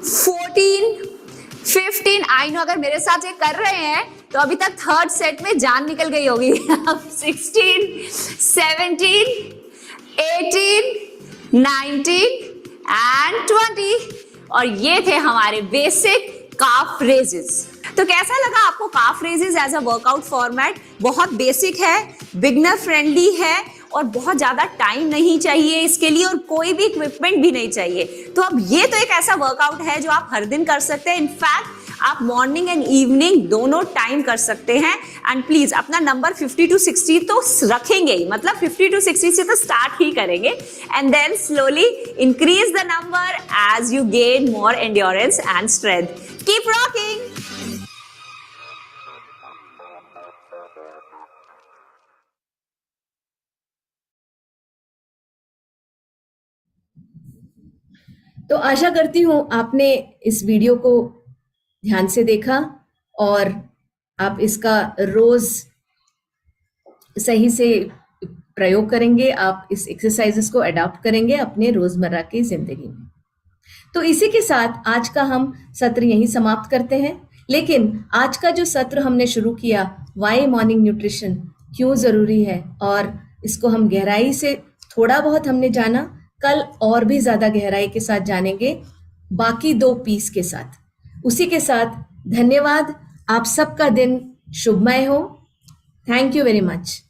14 15। आई नो अगर मेरे साथ ये कर रहे हैं तो अभी तक थर्ड सेट में जान निकल गई होगी। अब 16 17 18 19 एंड 20। और ये थे हमारे बेसिक काफ रेजेस। तो कैसा लगा आपको calf raises as a workout format? बहुत बेसिक है, बिगनर फ्रेंडली है और बहुत ज्यादा टाइम नहीं चाहिए इसके लिए और कोई भी इक्विपमेंट भी नहीं चाहिए। तो अब ये तो एक ऐसा वर्कआउट है जो आप हर दिन कर सकते हैं। इनफैक्ट आप मॉर्निंग एंड इवनिंग दोनों टाइम कर सकते हैं। एंड प्लीज अपना नंबर 50 to 60 तो रखेंगे ही, मतलब 50 to 60 से तो स्टार्ट ही करेंगे and then slowly increase the number as you gain more endurance and strength. Keep rocking. तो आशा करती हूँ आपने इस वीडियो को ध्यान से देखा और आप इसका रोज सही से प्रयोग करेंगे, आप इस एक्सरसाइजेस को अडॉप्ट करेंगे अपने रोजमर्रा की जिंदगी में। तो इसी के साथ आज का हम सत्र यहीं समाप्त करते हैं। लेकिन आज का जो सत्र हमने शुरू किया, वाई मॉर्निंग न्यूट्रिशन क्यों जरूरी है, और इसको हम गहराई से थोड़ा बहुत हमने जाना, कल और भी ज्यादा गहराई के साथ जानेंगे बाकी 2 पीस के साथ। उसी के साथ धन्यवाद। आप सबका दिन शुभमय हो। Thank you very much.